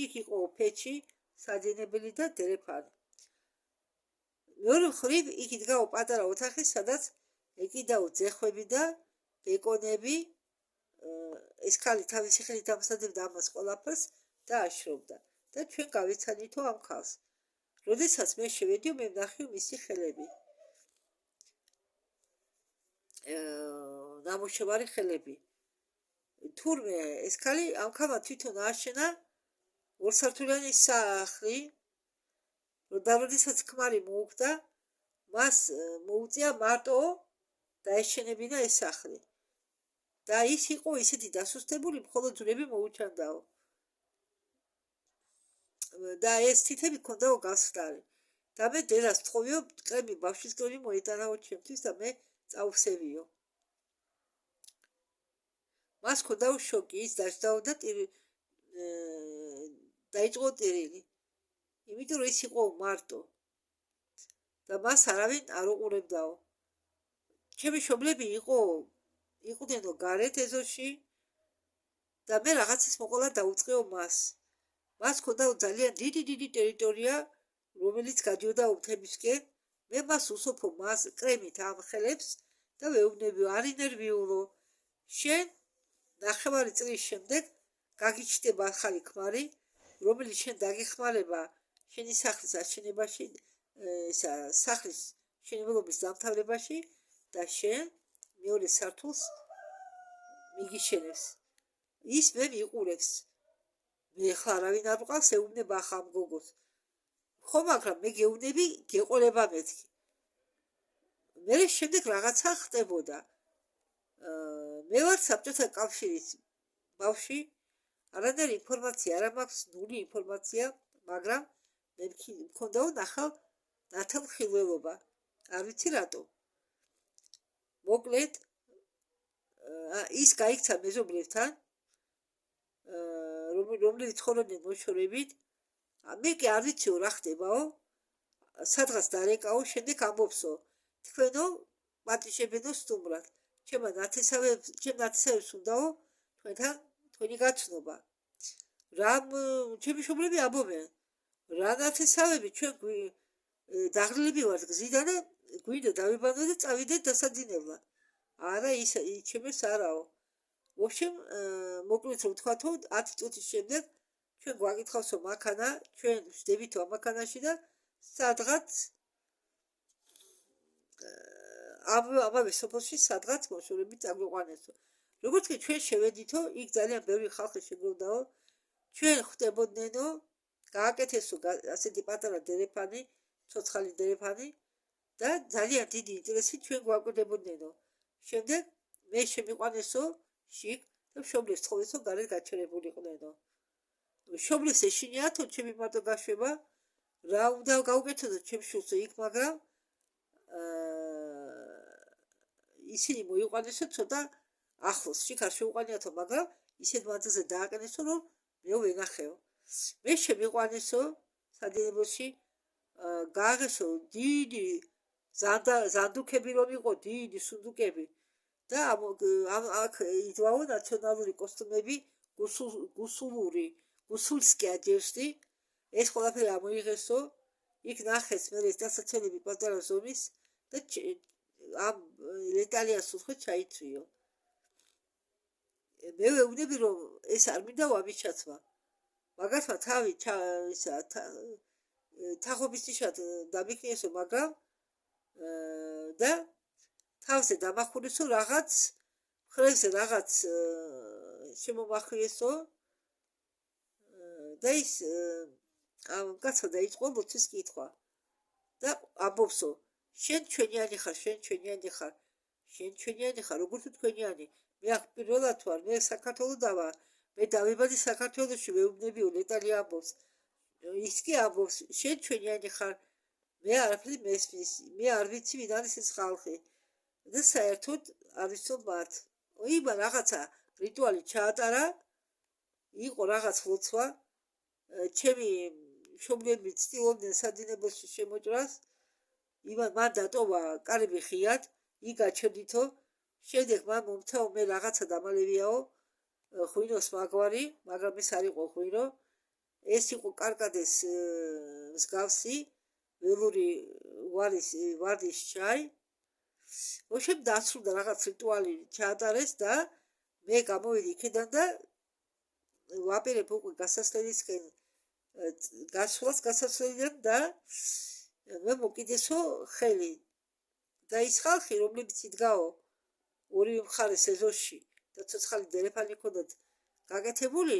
იქ იყო ფეჩი საძინებელი და დერეფანი მეორე მხრივ იქ იდგა პატარა ოთახი სადაც ეკიდაო ძეხვები და ბეკონები ეს ქალი თავისი ხელით ამსადებდა ამას ყველაფერს და აშრობდა და ჩვენ გავეცანითო ამ ქალს როდესაც მე შევედი მე ვნახე მისი ხელები ნამუშევარი ხელები თურმე ეს ქალი ამ ქალმა თვითონ ააშენა ორსართულიანი სახლი და როდესაც ქმარი მოუხდა მას მოუწია მარტო დაეშენებინა ეს სახლი და ის იყო ისეთი დასუსტებული მხოლოდ ძვლები მოუჩანდაო და ეს თითები ქონდაო გასხდარი და მე დედას ვთხოვიო კრემი ბავშვის გონი მოიტანაო ჩემთვის და მე წავსევიო მას ქონდაო შოკი ის დაждაო და დაიწყო ტირილი იმიტომ რომ ის იყო მარტო და მას არავინ არ უყურებდაო ჩემი მშობლები იყვნენ გარეთ ეზოში და მე რაღაცის მოყოლა დაუწყეო მას ქონდა ძალიან დიდი ტერიტორია რომელიც გადიოდა მთებისკენ მე მას უსოფო მას კრემით ამ ხელებს და ვეუბნებიო არ ინერვიულო შენ ნახევარი წლის შემდეგ გაგიჩნდება ახალი ქმარი რომელიც შენ დაგეხმარება შენი სახლის აშენებაში სახლის შენებლობის დამთავრებაში და შენ მეორე სართულს მიგიშენებს ის მე მიყურებს მე ხა არავინ არ ყავს ეუბნება ახლა ამ გოგოს ხო მაგრამ მე გეუბნები გეყოლება მეთქი მე შემდეგ რაღაცა ხდებოდა მე ვარ საბჭოთა კავშირის ბავშვი არანაირი ინფორმაცია არ მაქვს ნული ინფორმაცია მაგრამ მე მქონდაო ნათელ ხილველობა არ ვიცი რატო მოკლედ ის გაიქცა მეზობლებთან რომლებიც ცხოვრობდნენ მოშორებით მე კი არ ვიციო რა ხდებაო სადღაც დარეკაო შემდეგ ამბობსო თქვენო პატიჟებენო სტუმრად ჩემ ნათესავებს უნდაო თქვენი გაცნობა რამ ჩემი მშობლები ამბობენ რა ნათესავები ჩვენ დაღლილები ვართ გზიდან და გვინდა დავიბანო და წავიდეთ დასაძინებლად არა ის ჩემს არაო ვобщем მოკლედ რომ ვთქვათო 10 წუთის შემდეგ ჩვენ გვაკითხავსო მაქანა ჩვენ ვждებითო ამაქანაში და სადღაც ამავე სოფელში სადღაც მოშორებით წაგვიყვანესო როგორც კი ჩვენ შევედითო იქ ძალიან ბევრი ხალხი შეგროვდაო ჩვენ ხვდებოდნენო გააკეთესო ასეთი პატარა დერეფანი ცოცხალი დერეფანი და ძალიან დიდი ინტერესით ჩვენ გვაკვირდებოდნენო შემდეგ მე შემიყვანესო შიგ და მშობლებს თხოვესო გარეთ გაჩერებულიყვნენო მშობლებს ეშინიათო ჩემი მარტო გაშვება რა უნდა გავუკეთოთ ჩემ შულსო იქ მაგრამ ისინი მოიყვანესო ცოტა ახლოს შიგ არ შეუყვანიათო მაგრამ ისეთ მანძილზე დააკენესო რომ მე ვენახეო მე შემიყვანესო სადინებელში გააღესო დიდი ზანდუქები რომ იყო დიდი სუნდუკები და აქ იდვაო ნაციონალური კოსტუმები გუსულსკი აჯერსტი ეს ყველაფერი ამოიღესო იქ ნახეს მე ეს დასაცელები პატარა ზომის და ამ ლეტალიას უხე ჩაიწვიო მე ვეუბნები რომ ეს არ მინდა ვამიჩაცვა მაგათმა თავი ისა თახობის ნიშად დამიქნიესო მაგრამ და თავზე დამახურესო რაღაც ხრევზე რაღაც შემომახვიესო და ის კაცმა დაიწყო მოთვის კითხვა და ამბობსო შენ ჩვენიანი ხარ როგორ თუ თქვენიანი მე აქ პირველად ვარ მე საქართველოსდან ვარ მე დავიბადი საქართველოში მეუბნებიო ლეტალი ამბობს ის კი ამბობს შენ ჩვენიანი ხარ მე არაფერი მესმის მე არ ვიცი ვინ არის ეს ხალხი და საერთოდ არ ვიცნობ მათ იბა რაღაცა რიტუალი ჩაატარა იყო რაღაც ლოცვა ჩემი მშობლები ცდილობდნენ სადინებელში შემოჭრას იმან მან დატოვა კარები ხიად იგაჩერდითო შემდეგ მან მომცა მე რაღაცა დამალევიაო ღვინოს მაგვარი მაგრამ ეს არ იყო ღვინო ეს იყო კარკადეს მსგავსი ველური ვარდის ჩაი ოშემ დასრულდა რაღაც რიტუალი ჩაატარეს და მე გამოვიდი იქიდან და ვაპირებ უკვე გასასვლელისკენ გასასვლელიდან და მე მოკიდესო ხელი და ის ხალხი რომლებიც იდგაო ორივე მხარეს ეზოში და ცოცხალი დერეფანი ჰქონდათ გაკეთებული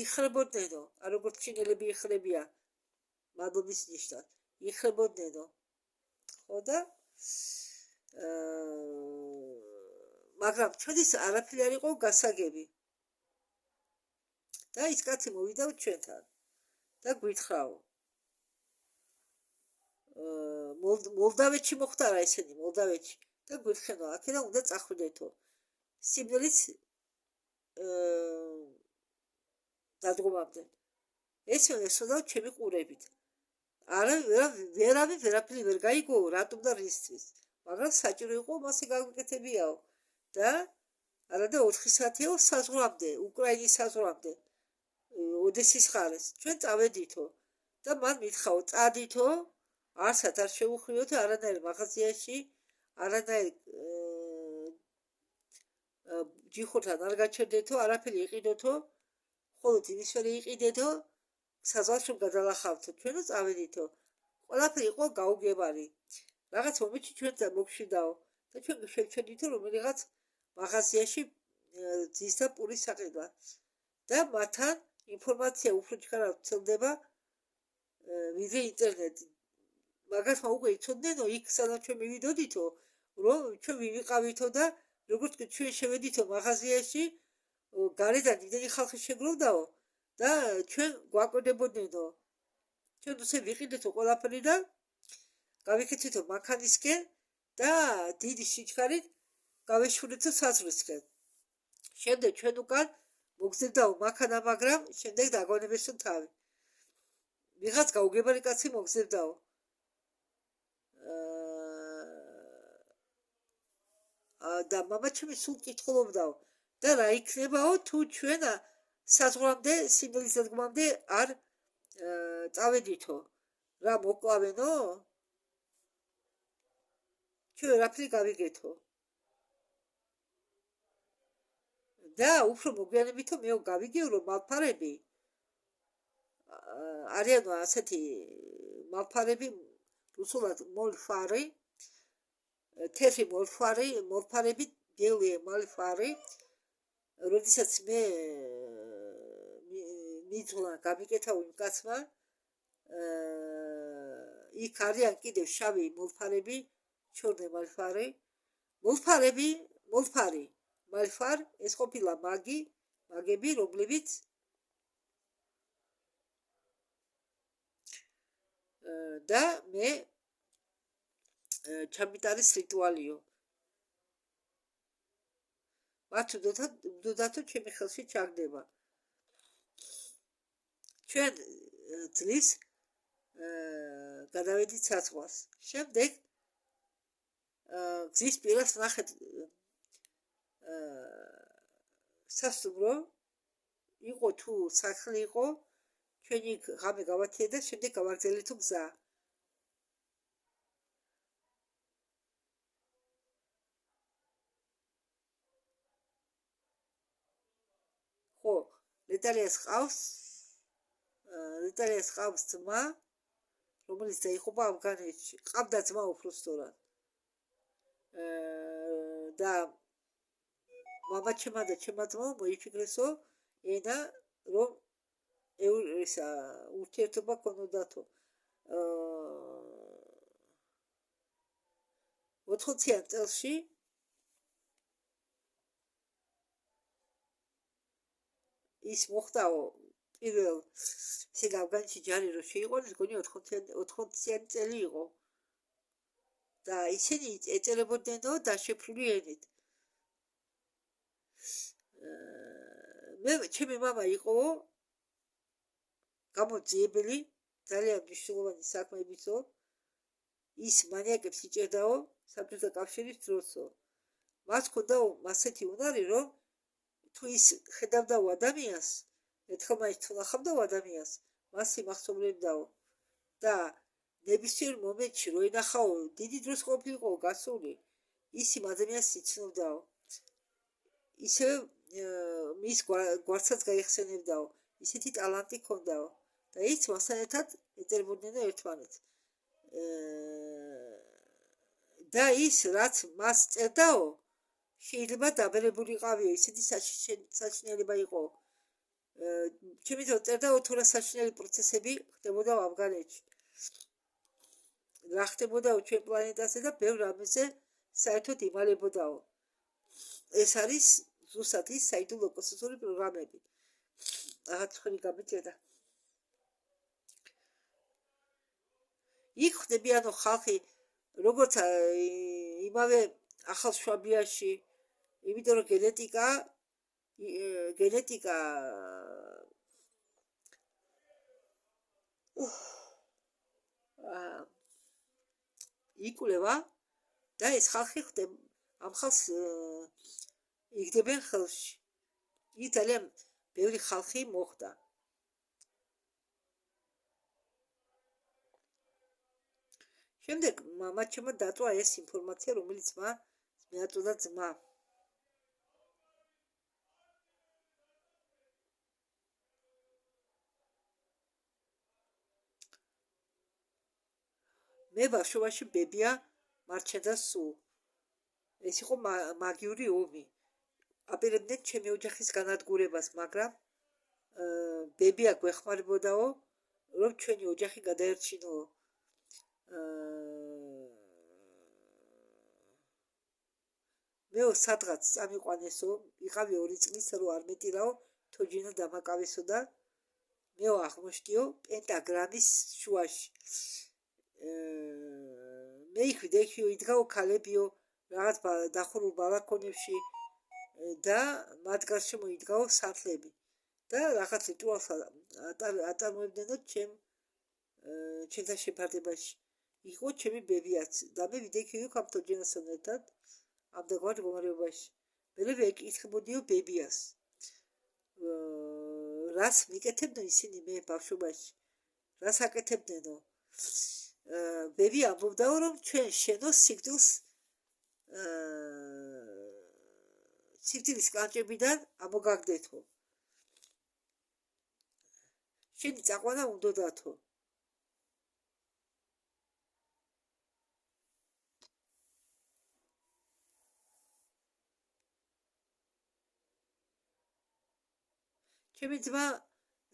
იხრებოდნენო არ როგორც ჩინელები იხრებია მადლობის ნიშნად იხრებოდნენო ხო და მაგრამ ჩვენთვის არაფერი არ იყო გასაგები და ის კაცი მოვიდა ჩვენთან და გვითხრაო მოლდავეთში მოხდა რა ისინი მოლდავეთში და გვითხრენო აქედან უნდა წახვიდეთო სიმღერის დადგომამდე ეს ესოდა ჩემი ყურებით არა ვერაფერი ვერ გაიგო რატომ და რისთვის მაგრამ საჭირო იყო მასე გაგვიკეთებიაო და არა და 4 საათიო საზღვრამდე უკრაინის საზღვრამდე ოდესის ხარეს ჩვენ წავედითო და მან მითხაო წადითო არსად არ შეუხვიოთ არანაირ მაღაზიაში არანაირ ჯიხოთან არ გაჩერდეთო არაფერი იყიდოთო ხოლო იმისფერი იყიდეთო საზღვარში გადალახავთო ჩვენო წავედითო ყველაფერი იყო გაუგებარი რაღაც მომენტში ჩვენ მოგშვიდაო და ჩვენ შევჩერდითო რომელიღაც მაღაზიაში ძის და პურის საყიდვა და მათთან ინფორმაცია უფრო ჩქარა ვრცელდება ვიდრე ინტერნეტი მაგასმა უკვე იცოდნენ იქ სადაც ჩვენ მივიდოდითო რომ ჩვენ ვიყავითო და როგორც კი ჩვენ შევედითო მაღაზიაში გარედან იმდენი ხალხი შეგროვდაო და ჩვენ გვაკვირდებოდნენო ჩვენ უსე ვიყიდეთო ყველაფერი და გავიქეთითო მანქანისკენ და დიდი სიჩქარით გავეშურეთო საზღვრისკენ შემდეგ ჩვენ უკან მოგზერდაო მანქანა მაგრამ შემდეგ დაგონებესო თავი ვიღაც გაუგებარი კაცი მოგზერდაო და მამაჩემი სულ კითხულობდაო და რა იქნებაო თუ ჩვენ საზღვრამდე სიმღერის დადგომამდე არ წავედითო რა მოკლავენო ჩვენ რაფერი გავიგეთო და უფრო მოგვიანებითო მეო გავიგეო რომ მალფარები არიანო ასეთი მალფარები რუსულად მოლფარი თეთრი მოლფარები გელი მალფარი როდესაც მე მიწვლა გამიკეთავ იმ კაცმა იქ არიან კიდევ შავი მოლფარები ჩორნე მოლფარი მალფარ ეს ყოფილა მაგები რომლებიც და მე ჩამიტარის რიტუალიო მათ უდოდათო ჩემი ხელში ჩაგდება ჩვენ ძლის გადავედით საზღვარს შემდეგ გზის პირას ნახეთ სასტუმრო იყო თუ სახლი იყო ჩვენი ღამე გავათია და შემდეგ გავაგზავნეთო გზა ხო ლეტალიას ყავს ძმა რომელიც დაიღუპა ავღანეთში. ყავდა ძმა უფროსწორად. და მამაჩემმა და ჩემმა ძმამ მოიფიქრესო ენა რომ ისა ურთიერთობა ქონოდათო 80-იან წელში ის მოხდაო პირველ ისე ავღანეთში ჯარი რომ შეიყვანეს გონი 80-იანი წელი იყო და ისინი ეწერებოდნენო დაშიფრული ენით. ჩემი მამა იყო გამოძიებელი ძალიან მნიშვნელოვანი საქმეებისო ის მანიაკებს იჭერდაო საბჭოთა კავშირის დროსო მას ჰქონდა ასეთი უნარი რომ თუ ის ხედავდაო ადამიანს ერთხელ თუ ნახავდაო ადამიანს მას იმახსოვრებდაო და ნებისმიერ მომენტში რო ენახაო დიდი დროს ყოფილიყო გასული ის იმ ადამიანს იცნობდაო ისე მის გვარცაც გაიხსენებდაო ისეთი ტალანტი ჰქონდაო და ის მასთან ერთად ეწერებოდნენ ერთმანეთს და ის რაც მას წერდაო შეიძლება დაბერებულიყავიო ისეთი საშინელება იყო ჩემი ძმა წერდაო თუ რა საშინელი პროცესები ხდებოდა ავღანეთში რა ხდებოდაო ჩვენ პლანეტაზე და ბევრ რამეზე საერთოდ იმალებოდაო ეს არის ზუსტად ის საიდუმლო კოსმოსური პროგრამები აღარ თქვენი გამიწერდა იქ ხდებიანო ხალხი როგორც იმავე ახალ შვაბიაში იმიტომ რომ გენეტიკა იკვლევა და ეს ხალხი ამ ხალხს იგდებენ ხელში ის ძალიან ბევრი ხალხი მოხდა შემდეგ მამაჩემმა დაწვა ეს ინფორმაცია რომელიც მეაწოდა ძმა მე ბავშვობაში ბებია მარჩენდა სულ ეს იყო მაგიური ომი აპირებდნენ ჩემი ოჯახის განადგურებას მაგრამ ბებია გვეხმარებოდაო რომ ჩვენი ოჯახი გადაერჩინო მე სადღაც წამიყვანესო იყავი 2 წლის რომ არ მეტირაო თოჯინა დამაკავესო და მე აღმოჩნდიო პენტაგრამის შუაში მე იქ იდგაო ქალებიო რაღაც დახურულ ბალაკონებში და მათ გარშემო იდგაო სახლები და რაღაც რიტუალს აწარმოებდნენო ჩემთან შეფარდებაში იყო ჩემი ბებიაც და მე ვიდექი ვიქავ თოჯინასთან ერთად ამ დაგვარ მდგომარეობაში მე ვეკითხებოდიო ბებიას რას მიკეთებდნენ ისინი მე ბავშვობაში რას აკეთებდნენო ბები ამბობდაო რომ ჩვენ შენო სიკვდილის კანჭებიდან ამოგაგდეთო შენი წაყვანა უნდოდათო ჩემი ძმა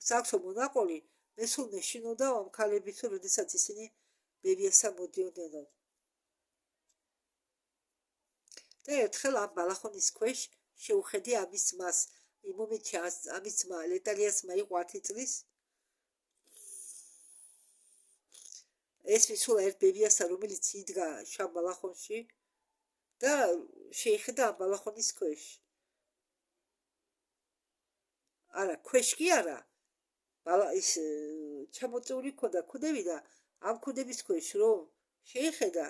საქმო მონაყოლი მე სულ მეშინოდა ამ ქალების როდესაც ისინი ბებიასთან მოდიოდნენ და ერთხელ ამ ბალახონის ქვეშ შეუხედი ამის ძმას იმ მომენტში ამის ძმა ლეტალიას იყო 10 წლის ეს მისულა ერთ ბებიასთან რომელიც იდგა შავ ბალახონში და შეიხედა ამ ბალახონის ქვეშ არა ქვეშ კი არა ის ჩამოწეული ქონდა ქუდები და ამ ქუდების ქვეშ რომ შეიხედა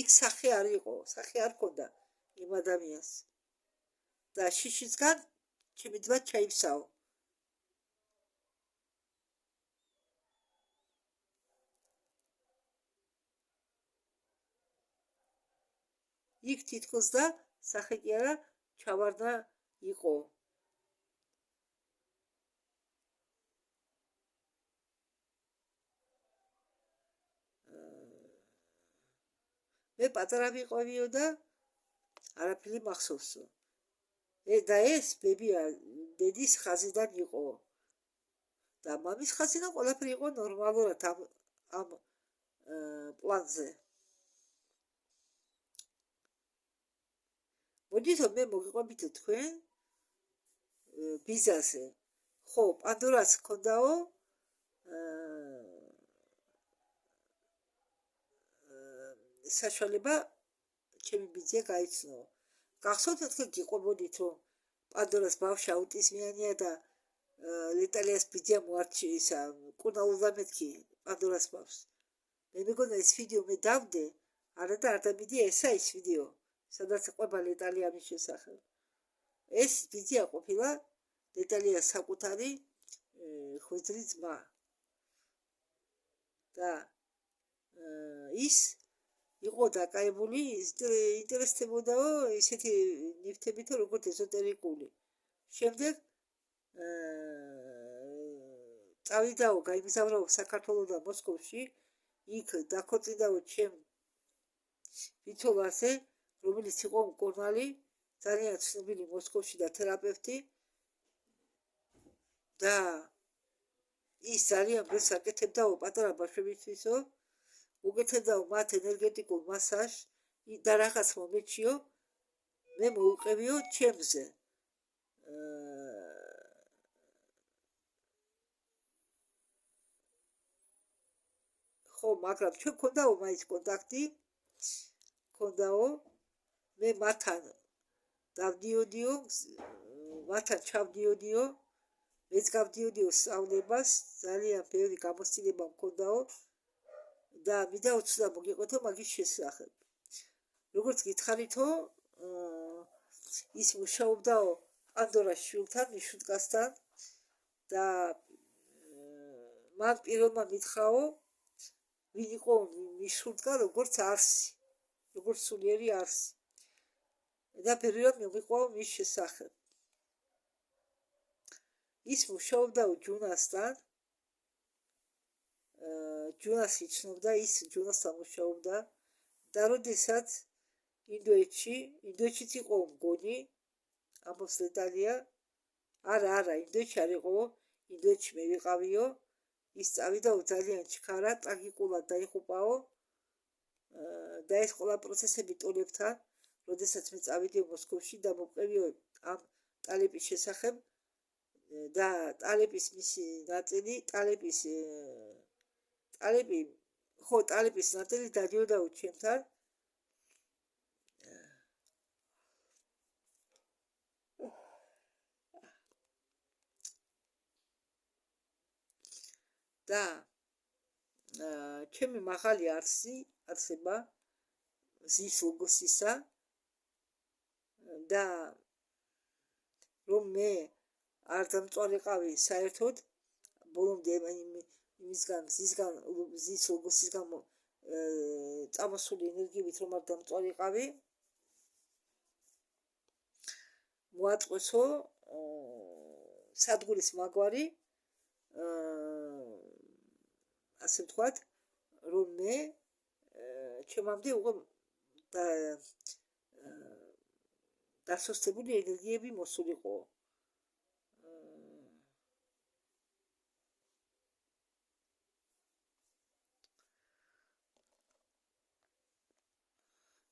იქ სახე არ იყო სახე არ ქონდა იმ ადამიანს და შიშისგან ჩემი ძმა ჩაივსაო იქ თითქოს და სახე კი არა ჩავარდა იყო მე პატარა ვიყავიო და არაფერი მახსოვსო. და ეს ბებია დედის ხაზიდან იყო და მამის ხაზიდან ყველაფერი იყო ნორმალურად ამ პლანზე. მოდით მე მოგიყვებით თქვენ ბიზაზე. ხო, პანდორას ჰქონდაო საშუალება ჩემი ბიძია გაიცნო. გახსოვთ თქვენ გიყვებოდით რომ პანდორას ბავშვი აუტიზმიანია და ლეტალიას ბიძია მოარჩიეს კურნალულა მეთქი პანდორას ბავშვს. მე მეგონა ეს ვიდეო მე დავდე, არა და არ დამიდია ესა ის ვიდეო, სადაც ყვება ლეტალია მის შესახებ. ეს ბიძია ყოფილა ლეტალიას საკუთარი ხვედრი ძმა. და ის იყო დაკავებული, ინტერესდებოდაო ისეთი ნივთებით, როგორც ეზოტერიკული. შემდეგ წავიდაო, გაიმგზავრაო საქართველოდან მოსკოვში, იქ დაქორწინდაო ჩემ ვიცოლაზე, რომელიც იყო მკურნალი, ძალიან ცნობილი მოსკოვში და თერაპევტი და ის ძალიან ბევრს აკეთებდაო პატარა ბავშვებისთვისო, უკეთებდაო მათ ენერგეტიკულ მასაჟს და რაღაც მომენტშიო მე მოუყევიო ჩემზე. ხო, მაგრამ ჩვენ გქონდაო მაინც კონტაქტი, გქონდაო, მე მათთან დავდიოდიო, მათთან ჩავდიოდიო, მეც გავდიოდიო სწავლებას, ძალიან ბევრი გამოცდილება მქონდაო და მინდა უცბად მოგიყვეთო მაგის შესახებ. როგორც გითხარითო, ის მუშაობდაო პანდორას შვილთან, მიშუტკასთან და მან პირველმა მითხრაო, ვინ იყო მიშუტკა, როგორც არსი, როგორც სულიერი არსი. და პირველად მივიყვაო მის შესახებ. ის მუშაობდაო ჯუნასთან, ჯუნას იცნობდა, ის ჯუნასთან მუშაობდა და როდესაც ინდოეთშიც იყო მგონი, ამბობს ლეტალია, არა, ინდოეთში არ იყო, ინდოეთში მე ვიყავიო, ის წავიდაო ძალიან ჩქარა, ტრაგიკულად დაიღუპაო და ეს ყველა პროცესები ტოლებთან, როდესაც მე წავიდიო მოსკოვში და მოვყევიო ამ ტალეპის შესახებ და ტალეპის მისი ნაწილი, ტალეპის ნაწილი დადიოდაო ჩემთან. და ჩემი მაღალი არსება ზის ლოგოსისა და რომ მე არ დამწვალიყავი საერთოდ ბოლომდე იმისგან ზის ლოგოსისგან წამოსული ენერგიებით რომ არ დამწვალიყავი, მოაწყვესო სადგურის მაგვარი, ასე ვთქვათ, რომ მე ჩემამდე უკვე დასოსტებული ენერგიები მოსულიყო.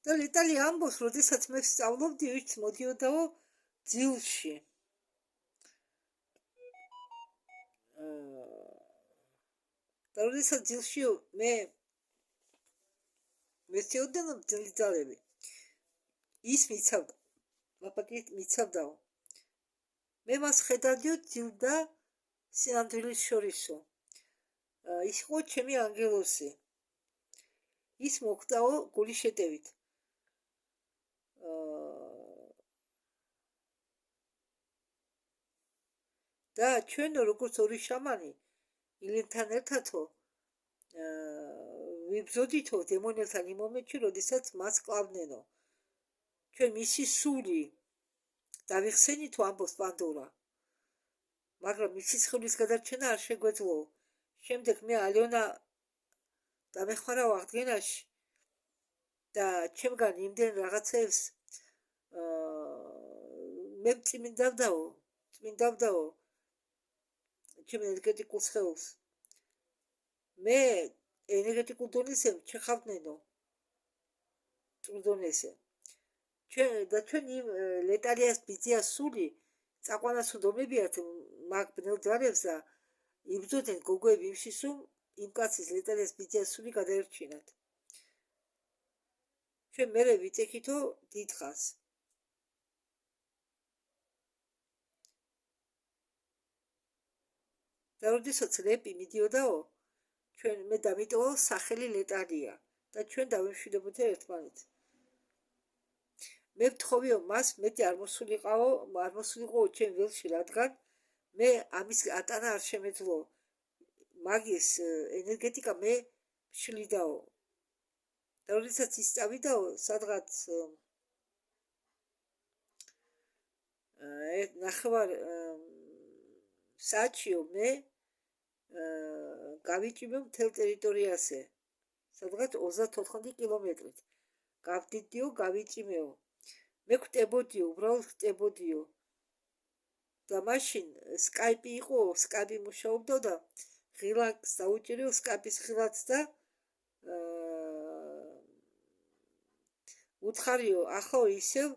და ლეტალია ამბობს, როდესაც მე სწავლობდი, ვით მოდიოდაო ძილში. და როდესაც ძილში მე ვეცეოდნო ძილძალები, ის მიცავდა, ლაპაკით მიცავდაო. მე მას ხედავდიო ძილ და სინამდვილის შორისო. ის იყო ჩემი ანგელოზი. ის მოხვდაო გულიშეტევით. და ჩვენ როგორც ორი შამანი ილენთან ერთადო ვიბრძოდითო დემონელთან იმ მომენტში, როდესაც მას კლავდნენო. ჩვენ მისი სული დავიხსენითო, ამბობს პანდორა. მაგრამ მისი სხეულის გადარჩენა არ შეგვეძლო. შემდეგ მე ალიონა დამეხმარაო აღდგენაში და ჩემგან იმდენ რაღაცებს მე წმინდავდაო ჩემ ენერგეტიკულ სხეულს მე ენერგეტიკულ დონეზე ჩეხავდნენო დონეზე ჩვენ იმ ლეტალიას ბიძიას სული წაყვანას უნდომებიათ მაგ ბნელ ჯარებს და იბრძოდნენ გოგოები იმშის რომ იმ კაცის ლეტალიას ბიძიას სული გადაერჩინათ ჩვენ მერე ვიწექითო დიდხანს და როდესაც რეპი მიდიოდაო ჩვენ მე დამიტოვა სახელი ლეტალია და ჩვენ დავიმშვიდებოდით ერთმანეთს მე ვთხოვიო მას მეტი არ მოსულიყო ჩემ ველში რადგან მე ამის ატანა არ შემეძლო მაგის ენერგეტიკა მე შლიდაო და როდესაც ისწავიდაო სადღაც ნახევარ საათშიო მე გავიჭიმო მთელ ტერიტორიაზე სადღაც 34 კილომეტრით გავდიდიო გავიჭიმეო მე ხვდებოდიო უბრალოდ ხვდებოდიო და მაშინ სკაიპი იყო სკაიპი მუშაობდა და ღილაკს დაუჭირო სკაიპის ღილაკს და უთხარიო ახო ისევ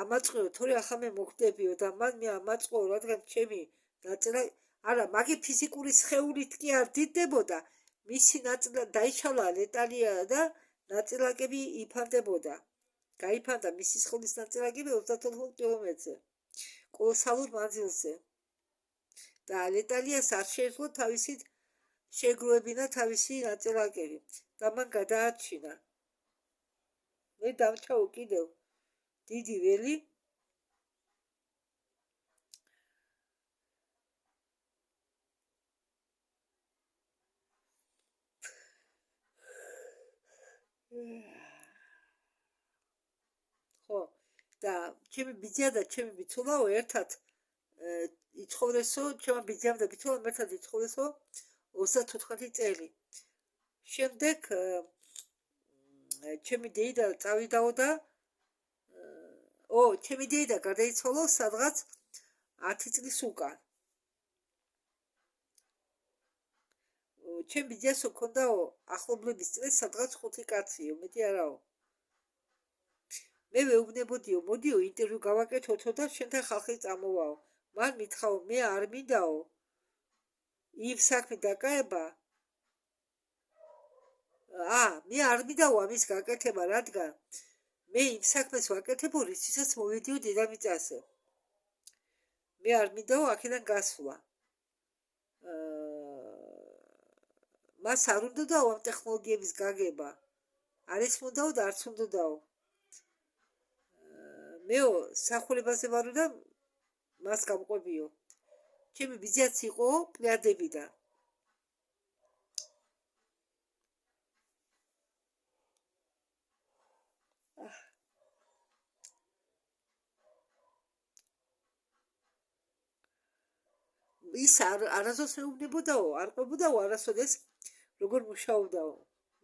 ამაწყო თორე ახლა მე მოხდებიო და მან მე ამაწყო რადგან ჩემი ნაწილი არა მაგი ფიზიკური სხეულით კი არ დიდდებოდა მისი ნაწილი დაიშალა ლეტალია და ნაწილაკები იფანდებოდა გაიფანტა მისი სხეულის ნაწილაკები 34 კილომეტრზე კოლოსალურ მანძილზე და ლეტალიას არ შეეძლო თავისით შეგროვებინა თავისი ნაწილაკები და მან გადაარჩინა მე დავჩაო კიდევ დიდი ველი ხო და ჩემი ბიძია და ჩემი ბიძოლაო ერთად იცხოვრესო ჩემი ბიძიამ და ბიძოლამ ერთად იცხოვრესო 34 წელი შემდეგ ჩემი დეიდა წავიდაო და ჩემი დეიდა გარდაიცვალა სადღაც 10 წლის უკან ჩემ ბიძიას ჰქონდაო ახლობლების წრეს სადღაც 5 კაციო მეტი არაო მე ვეუბნებოდიო მოდიო ინტერვიუ გავაკეთოთო და შენთან ხალხი წამოვაო მან მითხრაო მე არ მინდაო იმ საქმე დაკაება მე არ მინდაო ამის გაკეთება რადგან მე იმ საქმეს ვაკეთებო რისთვისაც მოვიდიო დედამიწაზე მე არ მინდაო აქედან გასვლა მას არ უნდაო ამ ტექნოლოგიების გაგება არის უნდაო და არც უნდაო მეო სახულებაზე ვარო და მას გამყვებიო ჩემი ბიძიაც იყო პლიადებიდან ის არასოდეს მეუბნებოდაო არ ყვებოდაო არასოდეს როგორ მუშაობდაო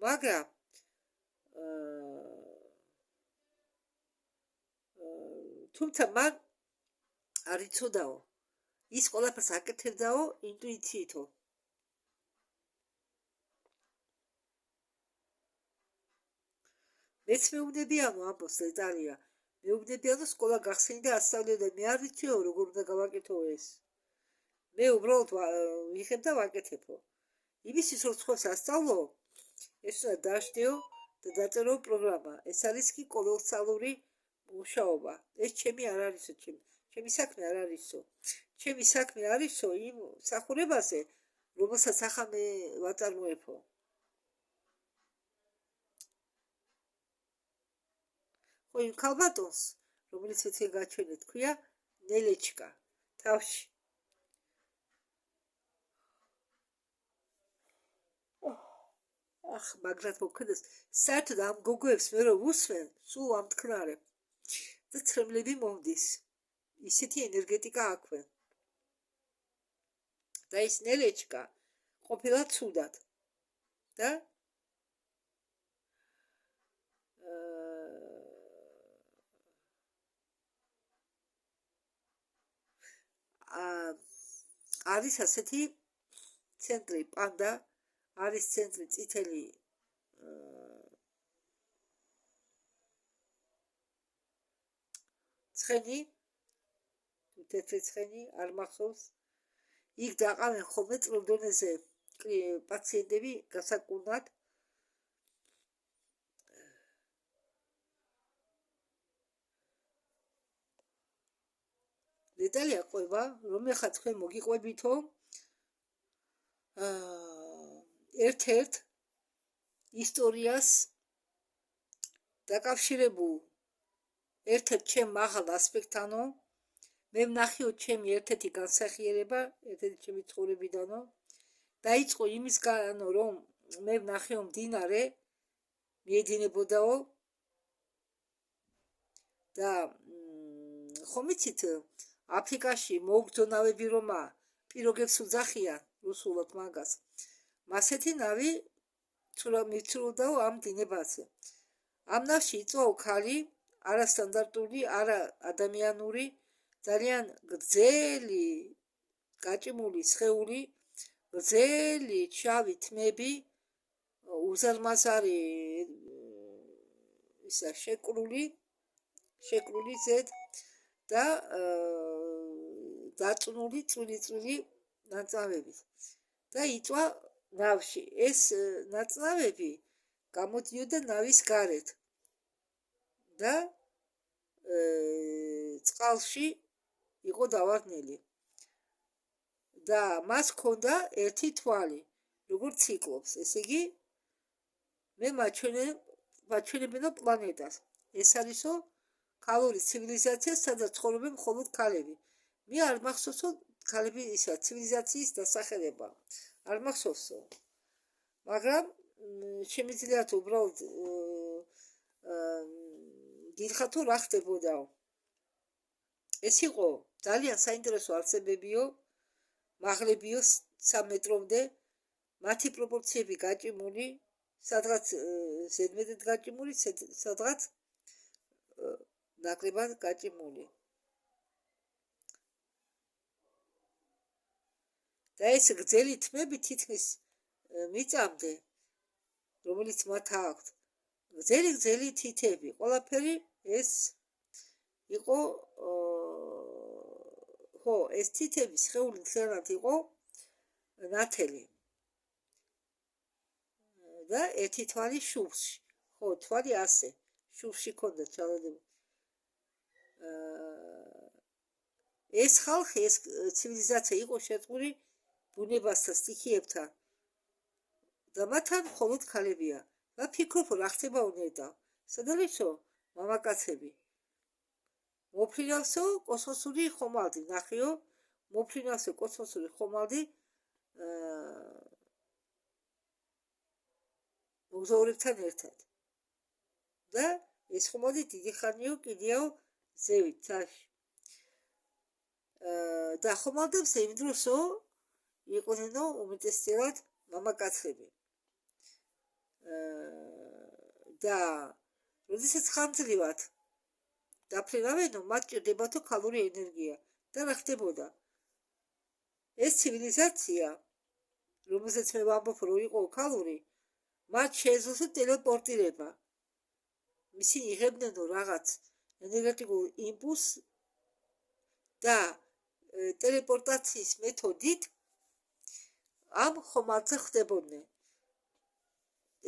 მაგრამ თუმცა მან არ იცოდაო ის ყველაფერს აკეთებდაო ინტუიციითო მეც მეუბნებიანო ამბობს ლეტალია მეუბნებიანო სკოლა გახსენი და ასწავლე მე არ ვიციო როგორ უნდა გავაკეთო ეს მე უბრალოდ ვიღებ და ვაკეთებო იმისთვის რომ სხვას ასწავლო ეს უნდა დააშტიო და დაწერო პროგრამა ეს არის კი კოლოსალური მუშაობა ეს ჩემი არ არისო ჩემი საქმე არ არისო ჩემი საქმე არისო იმ სახურებაზე რომელსაც ახლა მე ვაწარმოებო ხო იმ ქალბატონს რომელიც ეცენ გაჩვენეთ ქვია ნელეჩკა თავში მაგრამ მოხდეს საერთოდ ამ გოგოებს მე რომ უსმენ სულ ამთქნარებ და ცრემლები მომდის ისეთი ენერგეტიკა აქვე და ის ნელეჩკა ყოფილა ცუდად და არის ასეთი ცენტრი პანდა, არის ცენტრი წითელი ცხენი, თეთრი ცხენი არ მახსოვს. იქ დაყავენ ხოლმე წვრილ-დონეზე პაციენტები გასაკუნად. დეტალია ყვება, რომ ეხლა თქვენ მოგიყვებითო ერთ-ერთ ისტორიას დაკავშირებულ ერთ-ერთ ჩემ მაღალ ასპექტთანო, მე ვნახიო ჩემი ერთ-ერთი განსახიერება, ერთ-ერთი ჩემი ცხოვრებიდანო, დაიწყო იმისგანო, რომ მე ვნახიო მდინარე მიედინებოდაო და ხომ იცით აფრიკაში მოუგზო-ნავები რომა პიროგებს უძახიან რუსულად მაგას. მასეთი ნავი მიცურვდაო ამ დინებაზე. ამ ნავში იწვაო ქალი, არასტანდარტული, არა ადამიანური, ძალიან გრძელი, გაჭიმული სხეული, გრძელი შავი თმები, უზარმაზარი ისა შეკრული ზედ და დაწნული წვილი ნაწლავებით და იწვა ნავში. ეს ნაწლავები გამოდიოდა ნავის გარეთ და წყალში იყო დავარდნილი და მას ჰქონდა ერთი თვალი, როგორც ციკლობს. ესე იგი, მე მაჩვენებენო პლანეტას. ეს არისო ქალური ცივილიზაცია, სადაც ცხოვრობენ მხოლოდ ქალები. მე არ მახსოვსო ქალები ისა ცივილიზაციის დასახელება. არ მახსოვსო. მაგრამ შემიძლიათ უბრალოდ გითხრათ თუ რა ხდებოდაო. ეს იყო ძალიან საინტერესო არსებებიო, მაღლებიო 3 მეტრამდე, მათი პროპორციები გაჭიმული, სადღაც ზედმეტად გაჭიმული, სადღაც ნაკლებად გაჭიმული. და ეს გრძელი თმები თითქმის მიწამდე, რომელიც მათ აქვთ. გრძელი თითები, ყველაფერი ეს იყო ეს თითების სხეული მთლიანად იყო ნათელი და ერთი თვალი შუბში, თვალი ასე შუბში ქონდა ჩალადებული. ეს ხალხი, ეს ცივილიზაცია იყო შეწყული ბუნებასთან, სტიქიებთან და მათთან მხოლოდ ქალებია. და ფიქრობ რა ხდება უნეტა. სად არისო მამაკაცები? მოფრინავსო კოსმოსური ხომალდი, ნახიო, მოფრინავსო კოსმოსური ხომალდი მოგზაურებთან ერთად. და ეს ხომალდი დიდი ხანიო კიდეო ზევით ცაში. და ხომალდებს იმ დროსო იყვნენო უმეტესწილად მამაკაცები. და როდესაც ხანძრივად დაფრინავენო, მათ ჭირდებათო ქალური ენერგია. და რა ხდებოდა? ეს ცივილიზაცია, რომელზეც მე ვამბობ, რომ იყო ქალური, მათ შეეძლოსო ტელეპორტირება. ისინი იღებდნენო რაღაც ენერგეტიკულ იმპულსს და ტელეპორტაციის მეთოდით ამ ხომალდზე ხდებოდნენ.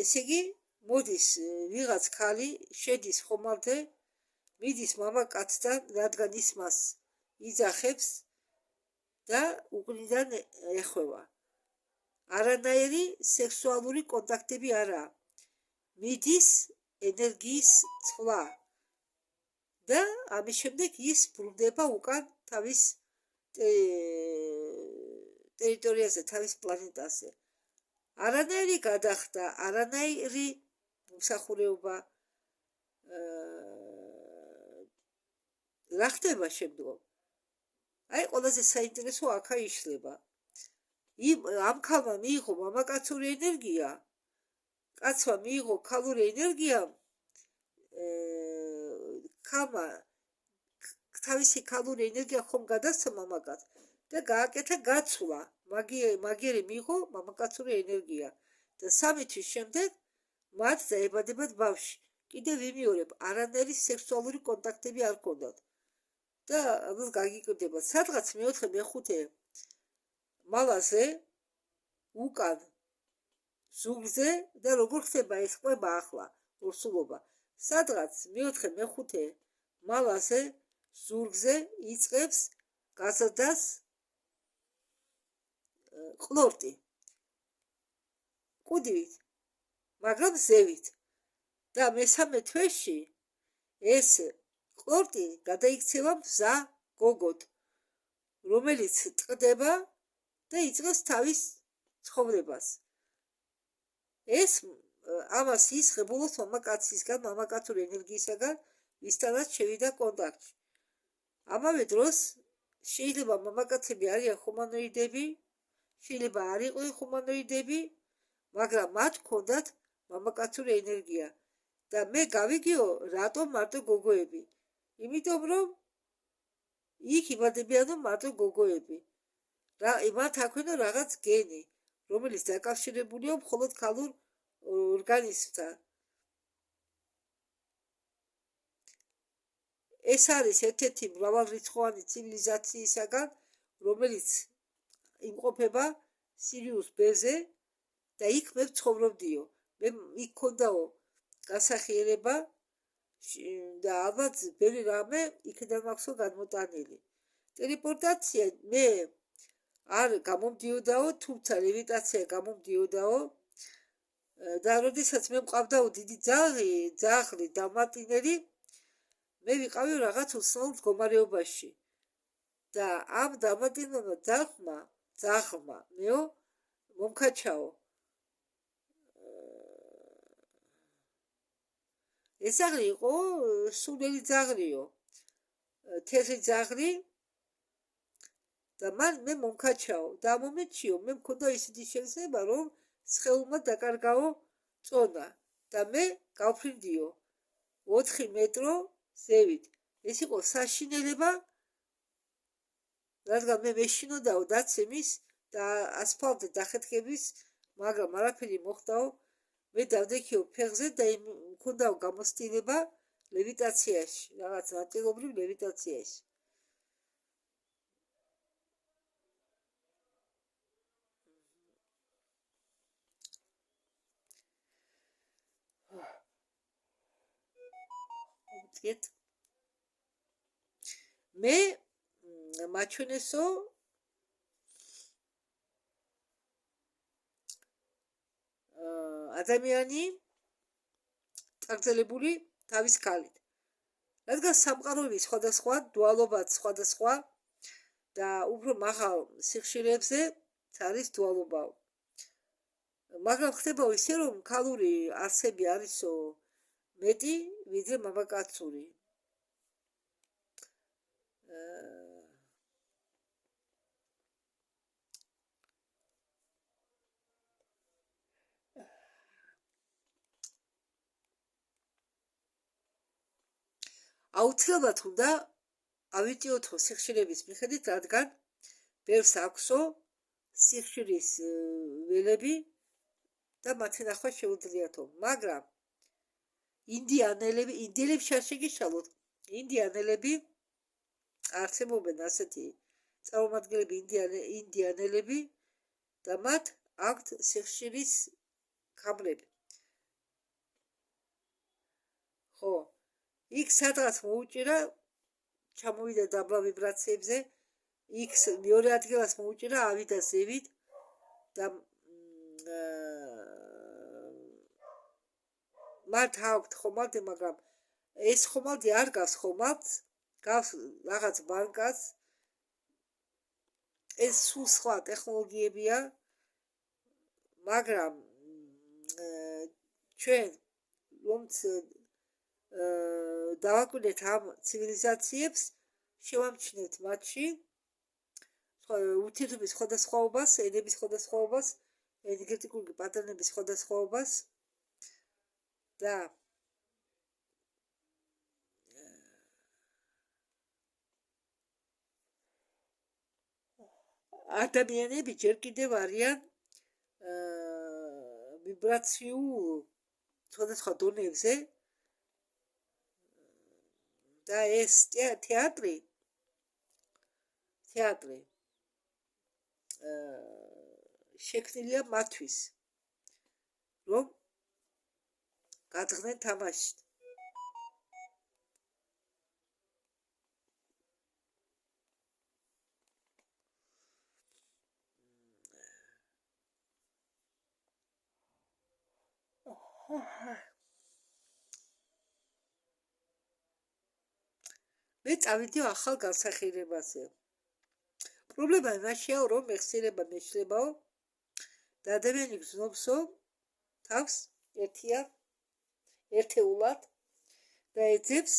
ესე იგი, მოდის ვიღაც ქალი, შედის ხომალდზე, მიდის მამაკაცთან, რადგან ის მას იძახებს და უკნიდან ეხვევა. არანაირი სექსუალური კონტაქტები არა. მიდის ენერგიის ცვლა და ამის შემდეგ ის ბრუნდება უკან თავის ტერიტორიაზე, თავის პლანეტაზე. არანაირი გადახდა, არანაირი მომსახურება. რა ხდება შემდგომ? აი, ყველაზე საინტერესო აქა იშლება. ამ ქალმა მიიღო მამაკაცური ენერგია, კაცმა მიიღო ქალური ენერგია, ქალმა თავისი ქალური ენერგია ხომ გადასცა მამაკაც, და გააკეთა გაცვლა, მაგიერი მიიღო მამაკაცური ენერგია და 3 თვის შემდეგ მათ დაებადებათ ბავშვი. კიდევ ვიმეორებ, არანაირი სექსუალური კონტაქტები არ ჰქონდათ და ამას გაგიკვირდებათ. სადღაც მეოთხე მეხუთე მალაზე უკან ზურგზე და როგორ ხდება ეს ყვება ახლა ორსულობა. სადღაც მეოთხე მეხუთე მალაზე ზურგზე იწყებს გაზრდას ყლორტი. კუდივით, მაგრამ ზევით. და მესამე თვეში ეს ყლორტი გადაიქცევა მზა გოგოდ, რომელიც ტყდება და იწყებს თავის ცხოვრებას. ეს ამას ისხე ბოლოს მამაკაცისგან, მამაკაცური ენერგიისაგან, ვისთანაც შევიდა კონტაქტში. ამავე დროს შეიძლება მამაკაცები არიან ჰუმანოიდები, შეიძლება არ იყვნენ ჰუმანოიდები, მაგრამ მათ ჰქონდათ მამაკაცური ენერგია და მე გავიგიო რატომ მარტო გოგოები. იმიტომ რომ იქ იბადებიანო მარტო გოგოები. მათ აქვენო რაღაც გენი, რომელიც დაკავშირებულია მხოლოდ ქალურ ორგანიზმთან. ეს არის ერთ-ერთი მრავალრიცხოვანი ცივილიზაციისაგან, რომელიც იმყოფება სირიუს ბეზე და იქ მე ცხოვრობდიო. მე იქ მქონდაო გასახიერება და ალბათ ბევრი რამე იქიდან მაქვსო გადმოტანილი. ტელეპორტაცია მე არ გამომდიოდაო, თუმცა ლევიტაცია გამომდიოდაო და როდესაც მე მყავდაო დიდი ძაღლი დამატინელი, მე ვიყავი რაღაც უცნაურ მდგომარეობაში და ამ დამატინებმა ძაღლმა მეო მომქაჩაო. ეს ძაღლი იყო სულელი ძაღლიო, თეთრი ძაღლი და მე მომქაჩაო და ამ მომენტშიო მე მქონდა ისეთი შეგრძნება, რომ სხეულმა დაკარგაო წონა და მე გავფრინდიო 4 მეტრო ზევით. ეს იყო საშინელება, რადგან მე მეშინოდაო დაცემის და ასფალტზე დახეთქების, მაგრამ არაფერი მოხდაო. მე დავდექიო ფეხზე და მქონდაო გამოცდილება ლევიტაციაში, რაღაც ნაწილობრივ ლევიტაციაში. მე მაჩვენესო ადამიანი წაგრძელებული თავის ქალით. რადგან სამყაროების სხვადასხვა დუალობაც სხვადასხვა და უფრო მაღალ სიხშირეებზე არის დუალობა. მაგრამ ხდებაო ისე, რომ ქალური არსები არისო მეტი ვიდრე მამაკაცური. აუცილებლად უნდა ავიწიოთო სიხშირების მიხედვით, რადგან ბევრს აქვსო სიხშირის ველები და მათი ნახვა შეუძლიათო. მაგრამ ინდიელებში არ შეგიშალოთ, ინდიანელები არსებობენ ასეთი წარმომადგენლები ინდიანელები და მათ აქვთ სიხშირის ქამლები. ხო, იქ სადღაც მოუჭირა, ჩამოვიდა დაბლა ვიბრაციებზე, იქ მეორე ადგილას მოუჭირა, ავიდა ზევით და მათ აქვთ ხომალდი, მაგრამ ეს ხომალდი არ გავს ხომალდს, გავს რაღაც ბანკას. ეს სულ სხვა ტექნოლოგიებია, მაგრამ ჩვენ რომც დავაკვირდეთ ამ ცივილიზაციებს, შევამჩნევთ მათში ურთიერთობის სხვადასხვაობას, ენების სხვადასხვაობას, ენერგეტიკული პატერნების სხვადასხვაობას და ადამიანები ჯერ კიდევ არიან ვიბრაციულ სხვადასხვა დონეებზე და ეს თეატრი შექმნილია მათთვის, რომ გაძღდნენ თამაში. მე წავიდი ახალ განსახიერებაზე. პრობლემა იმაშია, რომ მეხსიერება მეშლებაო და ადამიანი გრძნობსო თავს ერთეულად და ეძებს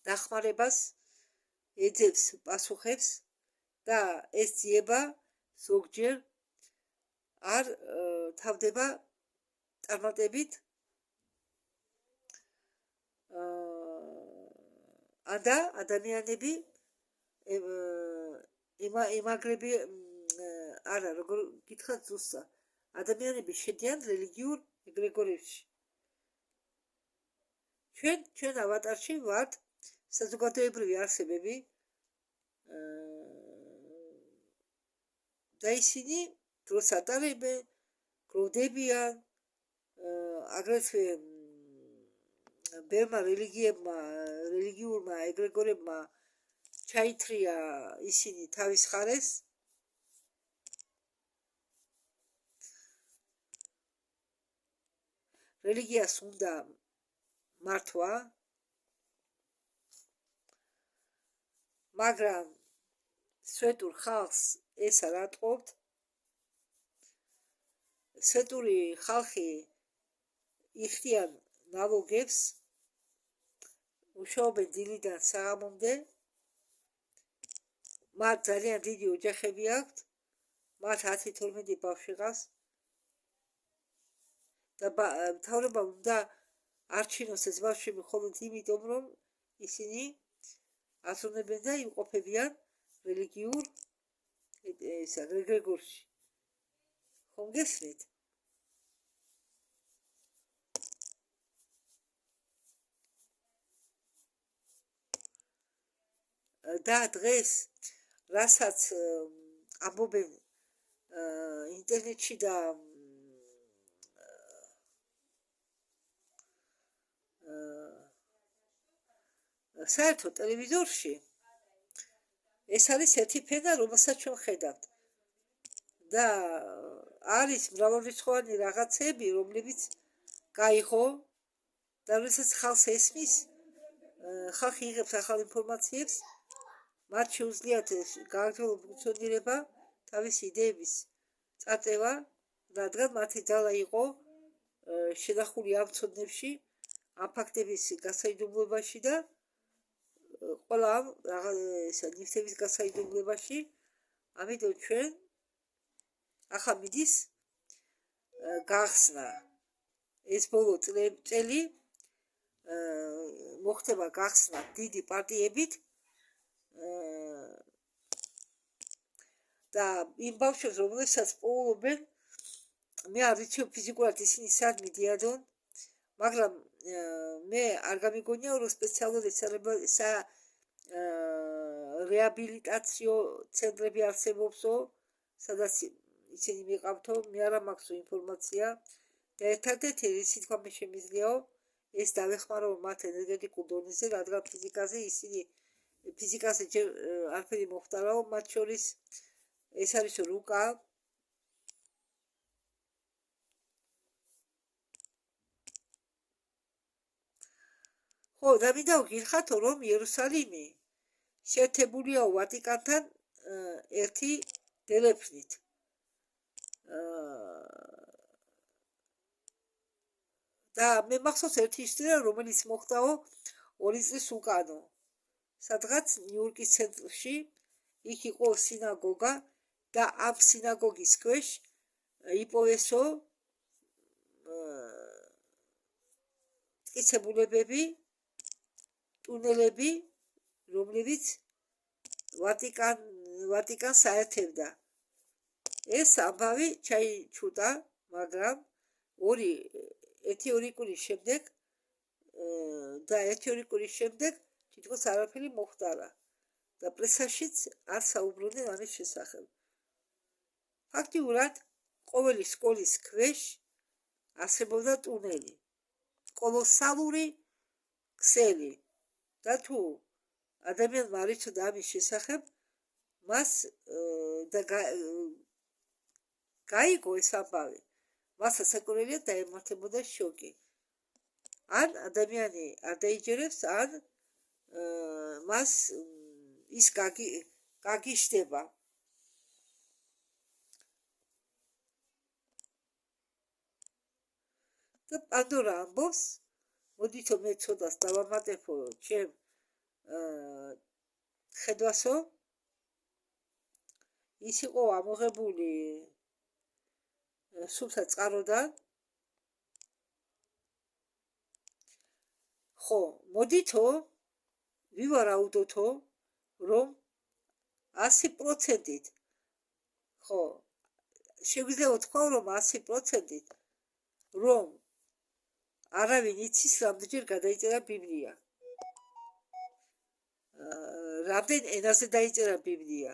დახმარებას, ეძებს პასუხებს და ეს ძიება ზოგჯერ არ თავდება წარმატებით და ადამიანები იმაგრები არა, როგორ გითხრათ ზუსტად, ადამიანები შედიან რელიგიურ ეგრეგორებში. ჩვენ ავატარში ვართ საზოგადოებრივი არსებები და ისინი დროს ატარებენ, გროვდებიან, აგრეთვე ბერმა რელიგიურმა ეგრეგორებმა ჩაითრია ისინი თავის ხარეს. რელიგიას უნდა მართვა, მაგრამ სვეტურ ხალხს ეს არ ატყობთ. სვეტური ხალხი იხდიან ნალოგებს, მუშაობენ დილიდან საღამომდე, მათ ძალიან დიდი ოჯახები აქვთ, მათ 10-12 ბავშვი ჰყავს და მთავრობა უნდა არჩინოს ეს ბავშვები მხოლოდ იმიტომ, რომ ისინი აზროვნებენ და იმყოფებიან რელიგიურ ეგრეგორში. ხომ გესმით? და დღეს რასაც ამბობენ ინტერნეტში და საერთოდ ტელევიზორში, ეს არის ერთი ფენა, რომელსაც ჩვენ ხედავთ და არის მრავალრიცხოვანი რაღაცები, რომლებიც გაიღო და როდესაც ხალხს ესმის, ხალხი იღებს ახალ ინფორმაციებს, მათ შეუძლიათ გააგრძელოს ფუნქციონირება, თავისი იდეების წაწევა, რადგან მათი ძალა იყო შენახული ამ ცოდნებში, ამ ფაქტების გასაიდუმლოებაში და ყველა ამ ნივთების გასაიდუმლოებაში. ამიტომ ჩვენ ახლა მიდის გახსნა. ეს ბოლო წელი მოხდება გახსნა დიდი პარტიებით და იმ ბავშვებს, რომლებსაც პოულობენ, მე არ ვიცი ფიზიკურად ისინი სად მიდიადონ, მაგრამ მე არ გამიგონია, რომ სპეციალური რეაბილიტაციო ცენტრები არსებობსო, სადაც ისინი მიყავთო, მე არ მაქვს ინფორმაცია და ერთადერთი რისი თქვა მე შემიძლიაო, ეს დავეხმარო მათ ენერგეტიკულ დონეზე, რადგან ფიზიკაზე ჯერ არაფერი მოხდარაო, მათ შორის ეს არის რუკა, ხო, და მინდა ვგირხათო, რომ იერუსალიმი შეერთებულია ვატიკანთან ერთი დელეფნით. და მე მახსოვს ერთი ისტორია, რომელიც მოხდაო 2 წლის უკანო. სადღაც ნიუ-იორკის ცენტრში, იქ იყო სინაგოგა და ამ სინაგოგის ქვეშ იპოვესო მტკიცებულებები, ტუნელები, რომლებიც ვატიკანს აერთებდა. ეს ამბავი ჩაიჩუტა, მაგრამ ერთი-ორი კვირის შემდეგ და ერთი-ორი კვირის შემდეგ თითქოს არაფერი მოხდარა და პრესაშიც არ საუბრობდნენ ამის შესახებ. ფაქტიურად ყოველი სკოლის ქვეშ არსებობდა ტუნელი, კოლოსალური ქსელი და თუ ადამიანმა არ იცოდა ამის შესახებ, მას გაიგო ეს ამბავი, მას ასაკურველიად დაემართებოდა შოკი. ან ადამიანი არ დაიჯერებს, ან მას ის გაგიშდება. და პანდორა ამბობს, მოდითო მე ცოდას დავამატებო ჩემ ხედვასო, ის იყო ამოღებული სუფთა წყაროდან. ხო, მოდითო ვივარაუდოთო, რომ 100%-ით, ხო, შეგვიძლია ვთქვა, რომ 100%-ით, რომ არავინ იცის, რამდენჯერ გადაიწერა ბიბლია. რამდენ ენაზე დაიწერა ბიბლია.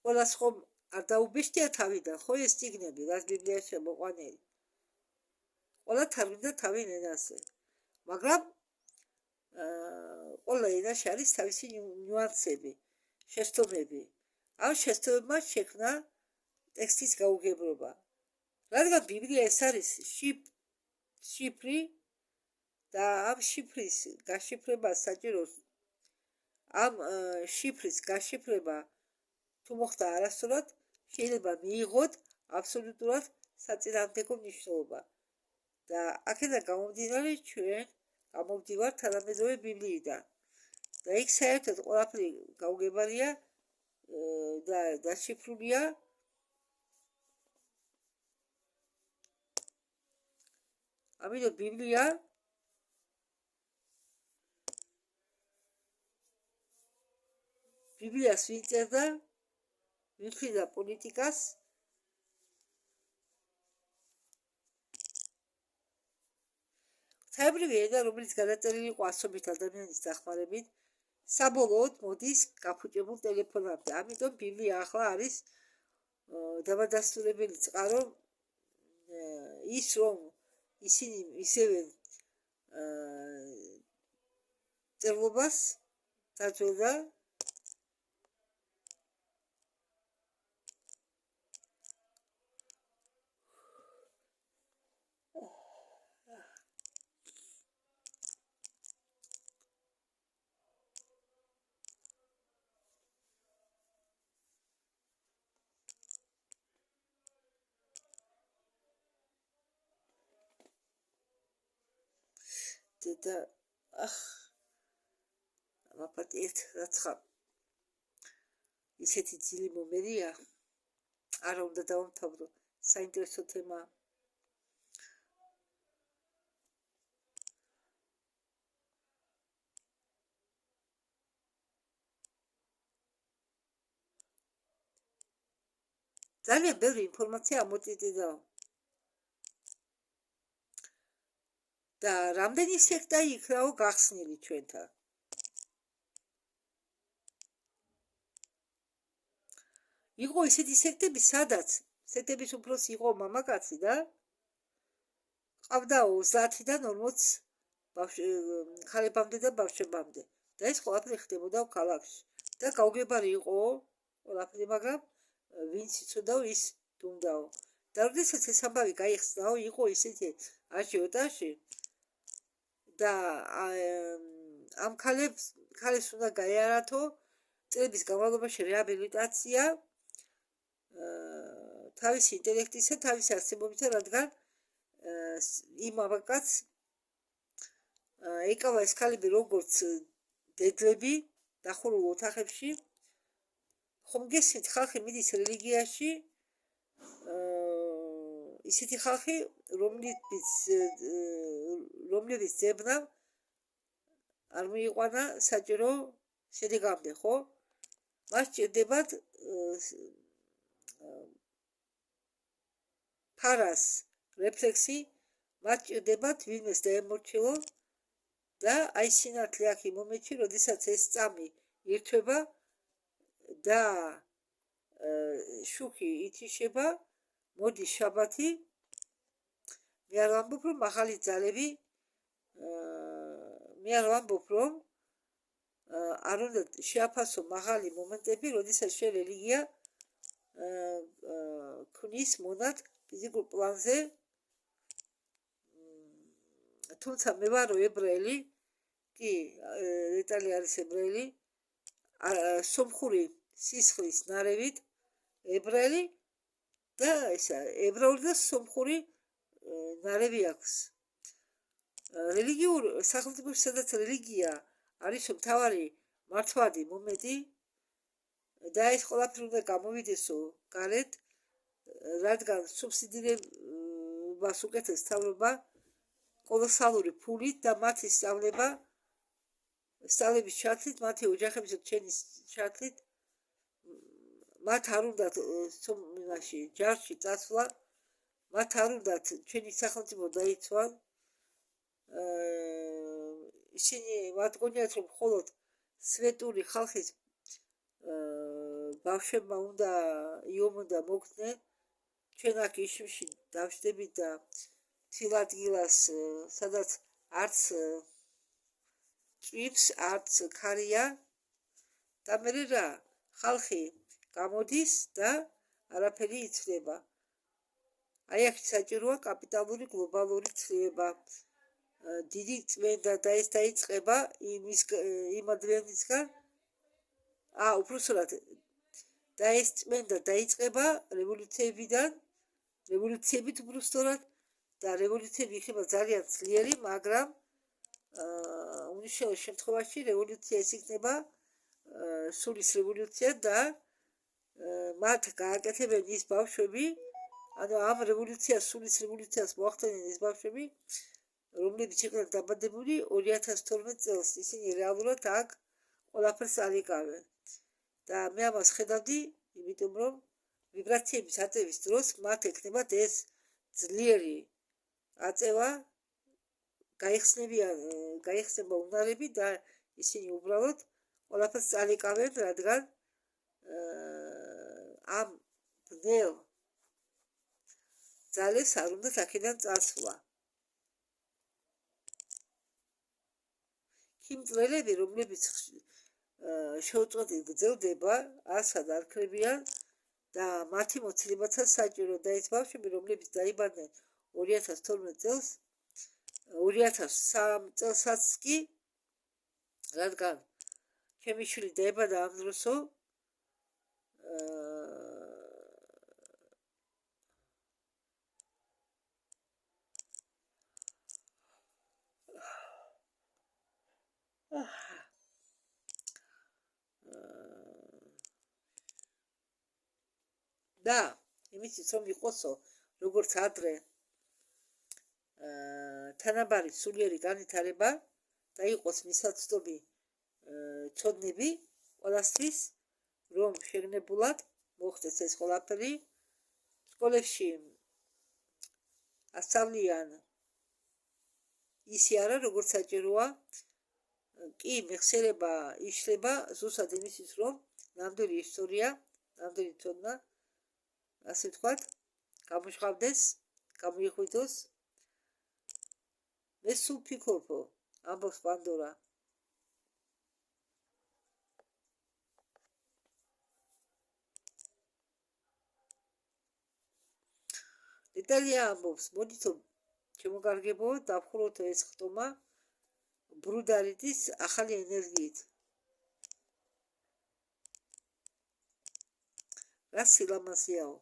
ყველას ხომ არ დაუბეშტია თავიდან, ხო ეს წიგნები, რაც ბიბლიაშია მოყვანილი. ყველა თარგმნიდა თავის ენაზე. მაგრამ ყველა ენაში არის თავისი ნიუანსები, შეცდომები. ამ შეცდომებმა შექმნა ტექსტის გაუგებრობა. რადგან ბიბლია ეს არის შიფრი და ამ შიფრის გაშიფრება საჭირო, ამ შიფრის გაშიფრება თუ მოხდა არასწორად, შეიძლება მიიღოთ აბსოლუტურად საწინააღმდეგო მნიშვნელობა. და აქედან გამომდინარე ჩვენ გამოვდივართ თანამედროვე ბიბლიიდან. და იქ საერთოდ ყველაფერი გაუგებარია და დაშიფრულია. ამიტომ ბიბლიას ვინ წერდა, ვინ ხიდა პოლიტიკას, ღვთაებრივი ენა, რომელიც გადაწერილი იყო ასობით ადამიანის დახმარებით, საბოლოოდ მოდის გაფუჭებულ ტელეფონამდე. ამიტომ ბიბლია ახლა არის დამადასტურებელი წყარო, ის რომ ისინი ისევე წერლობას დაძველდა. და მაპატიეთ რაცხა ისეთი ძილი მომერია, არა უნდა დავამთავრო, საინტერესო თემა. ძალიან ბევრი ინფორმაცია ამოტიტიდა. და რამდენი სექტა იქნაო გახსნილი ჩვენთან. იყო ისეთი სექტები, სადაც სექტების უფროსი იყო მამაკაცი და ყავდა 30-დან 40 ხალებამდე და ბავშვებამდე. და ეს ყველაფერი ხდებოდა ქალაქში. და გაუგებარი იყო ყველაფერი, მაგრამ ვინც იცოდაო, ის დუმდაო. და როდესაც ეს ამბავი გაიხსნაო, იყო ისეთი აჟიოტაჟი და ამ ქალებს უნდა გაეარათო წლების განმავლობაში რეაბილიტაცია თავისი ინტელექტისა, თავისი არსებობითა, რადგან იმ მამაკაცს ეკავა ეს ქალები როგორც დედლები დახურულ ოთახებში. ხომ გესმით, ხალხი მიდის რელიგიაში, ისეთი ხალხი, რომლებიც ძებნამ არ მიიყვანა საჭირო შედეგამდე, ხო? მას სჭირდებათ ფარას რეფლექსი, მათ სჭირდებათ ვინმეს დაემორჩილო და აი სინათლე აქ იმ მომენტში, როდესაც ეს წამი ირთვება და შუქი ითიშება, მოდის შაბათი, მე არ ვამბობ, რომ ახალი ძალები, მე არ ვამბობ, რომ არ უნდა შეაფასო მაღალი მომენტები, როდესაც შენ რელიგია ქმნის მონად ფიზიკურ პლანზე, თუმცა მე ვარო ებრაელი, კი, რეტალი არის ებრაელი, სომხური სისხლის ნარევით ებრაელი და ესა ებრაული და სომხური ნარევი აქვს. რელიგიურ სახელმწიფოში, სადაც რელიგია არის მთავარი მართვადი მომენტი და ეს ყველაფერი უნდა გამოვიდესო გარეთ, რადგან სუბსიდირებას უკეთეს მთავრობა კოლოსალური ფულით და მათი სწავლების ჩათვლით, მათი ოჯახების რჩენის ჩათვლით, მათ არ უნდათ ჯარში წასვლა, მათ არ უნდათ ჩვენი სახელმწიფო დაიცვან, ისინი მათ გონიათ, რომ მხოლოდ სვეტური ხალხის ბავშვებმა უნდა იომონ და მოგდნენ, ჩვენ აქ იშიმში დავждებით და თილ ადგილას, სადაც არც წვიმს, არც ქარია და მე რა, ხალხი გამოდის და არაფერი იცვლება. აი აქ საჭიროა კაპიტალური გლობალური ცვლილება. დიდი წმენდა და ეს დაიწყება იმ ადრეანისგან, უпроსტად და ეს წმენდა დაიწყება რევოლუციებით უпроსტად და რევოლუციები იქნება ძალიან ძლიერი, მაგრამ უნიშნელო შემთხვევაში რევოლუცია ეს იქნება სულის რევოლუცია და მათ გააკეთებენ ის ბავშვები, ანუ ამ სულის რევოლუციას მოახდენენ ის ბავშვები, რომლებიც იყვნენ დაბადებული 2012 წელს, ისინი რეალურად აქ ყველაფერს არიკავენ. და მე ამას ხედავდი, იმიტომ რომ ვიბრაციების აწევის დროს მათ ექნებათ ეს ძლიერი აწევა, გაიხსნება უნარები და ისინი უბრალოდ ყველაფერს წარიკავენ, რადგან ამ ბნელ ძალებს არ უნდათ აქედან წასვლა. ქიმწვრელები, რომლებიც შეუწყვეტად გრძელდება, ასად არ ქრებიან და მათი მოცილებაცაც საჭირო და ეს ბავშვები, რომლებიც დაიბადნენ 2012 წელს, 2003 წელსაც კი, რადგან ჩემი შვილი დაიბადა ამ დროსო, და იმისთვის რომ იყოსო როგორც ადრე თანაბარი სულიერი განვითარება და იყოს მისაცდომი ცოდნები ყველასთვის, რომ შეგნებულად მოხდეს ეს ყველაფერი, სკოლებში ასწავლიან ისი არა, როგორც საჭიროა, კი მეხსიერება იშლება ზუსტად იმისთვის, რომ ნამდვილი ისტორია, ნამდვილი ცოდნა, ასე ვთქვათ, გამოჟღავდეს, გამოიხვიდოს. მე სულ ფიქრობ, ამბობს პანდორა. იტალია ამბობს, მოდითო შემოგარგებო, დავხუროთ ეს ხტომა ბრუდარიტის ახალი ენერგიით. რა სილამაზეაო.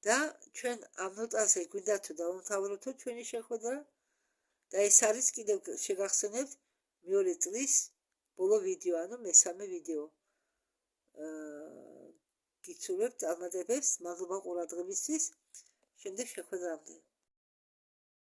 და ჩვენ ამ ნოტაზე გვინდა თუ დავამთავროთ ჩვენი შეხვედრა და ეს არის კიდევ შეგახსენებთ მეორე წლის ბოლო ვიდეო, ანუ მესამე ვიდეო. გიცურებთ წარმატებებს, მადლობა ყურადღებისთვის. შემდეგ შეხვედრამდე.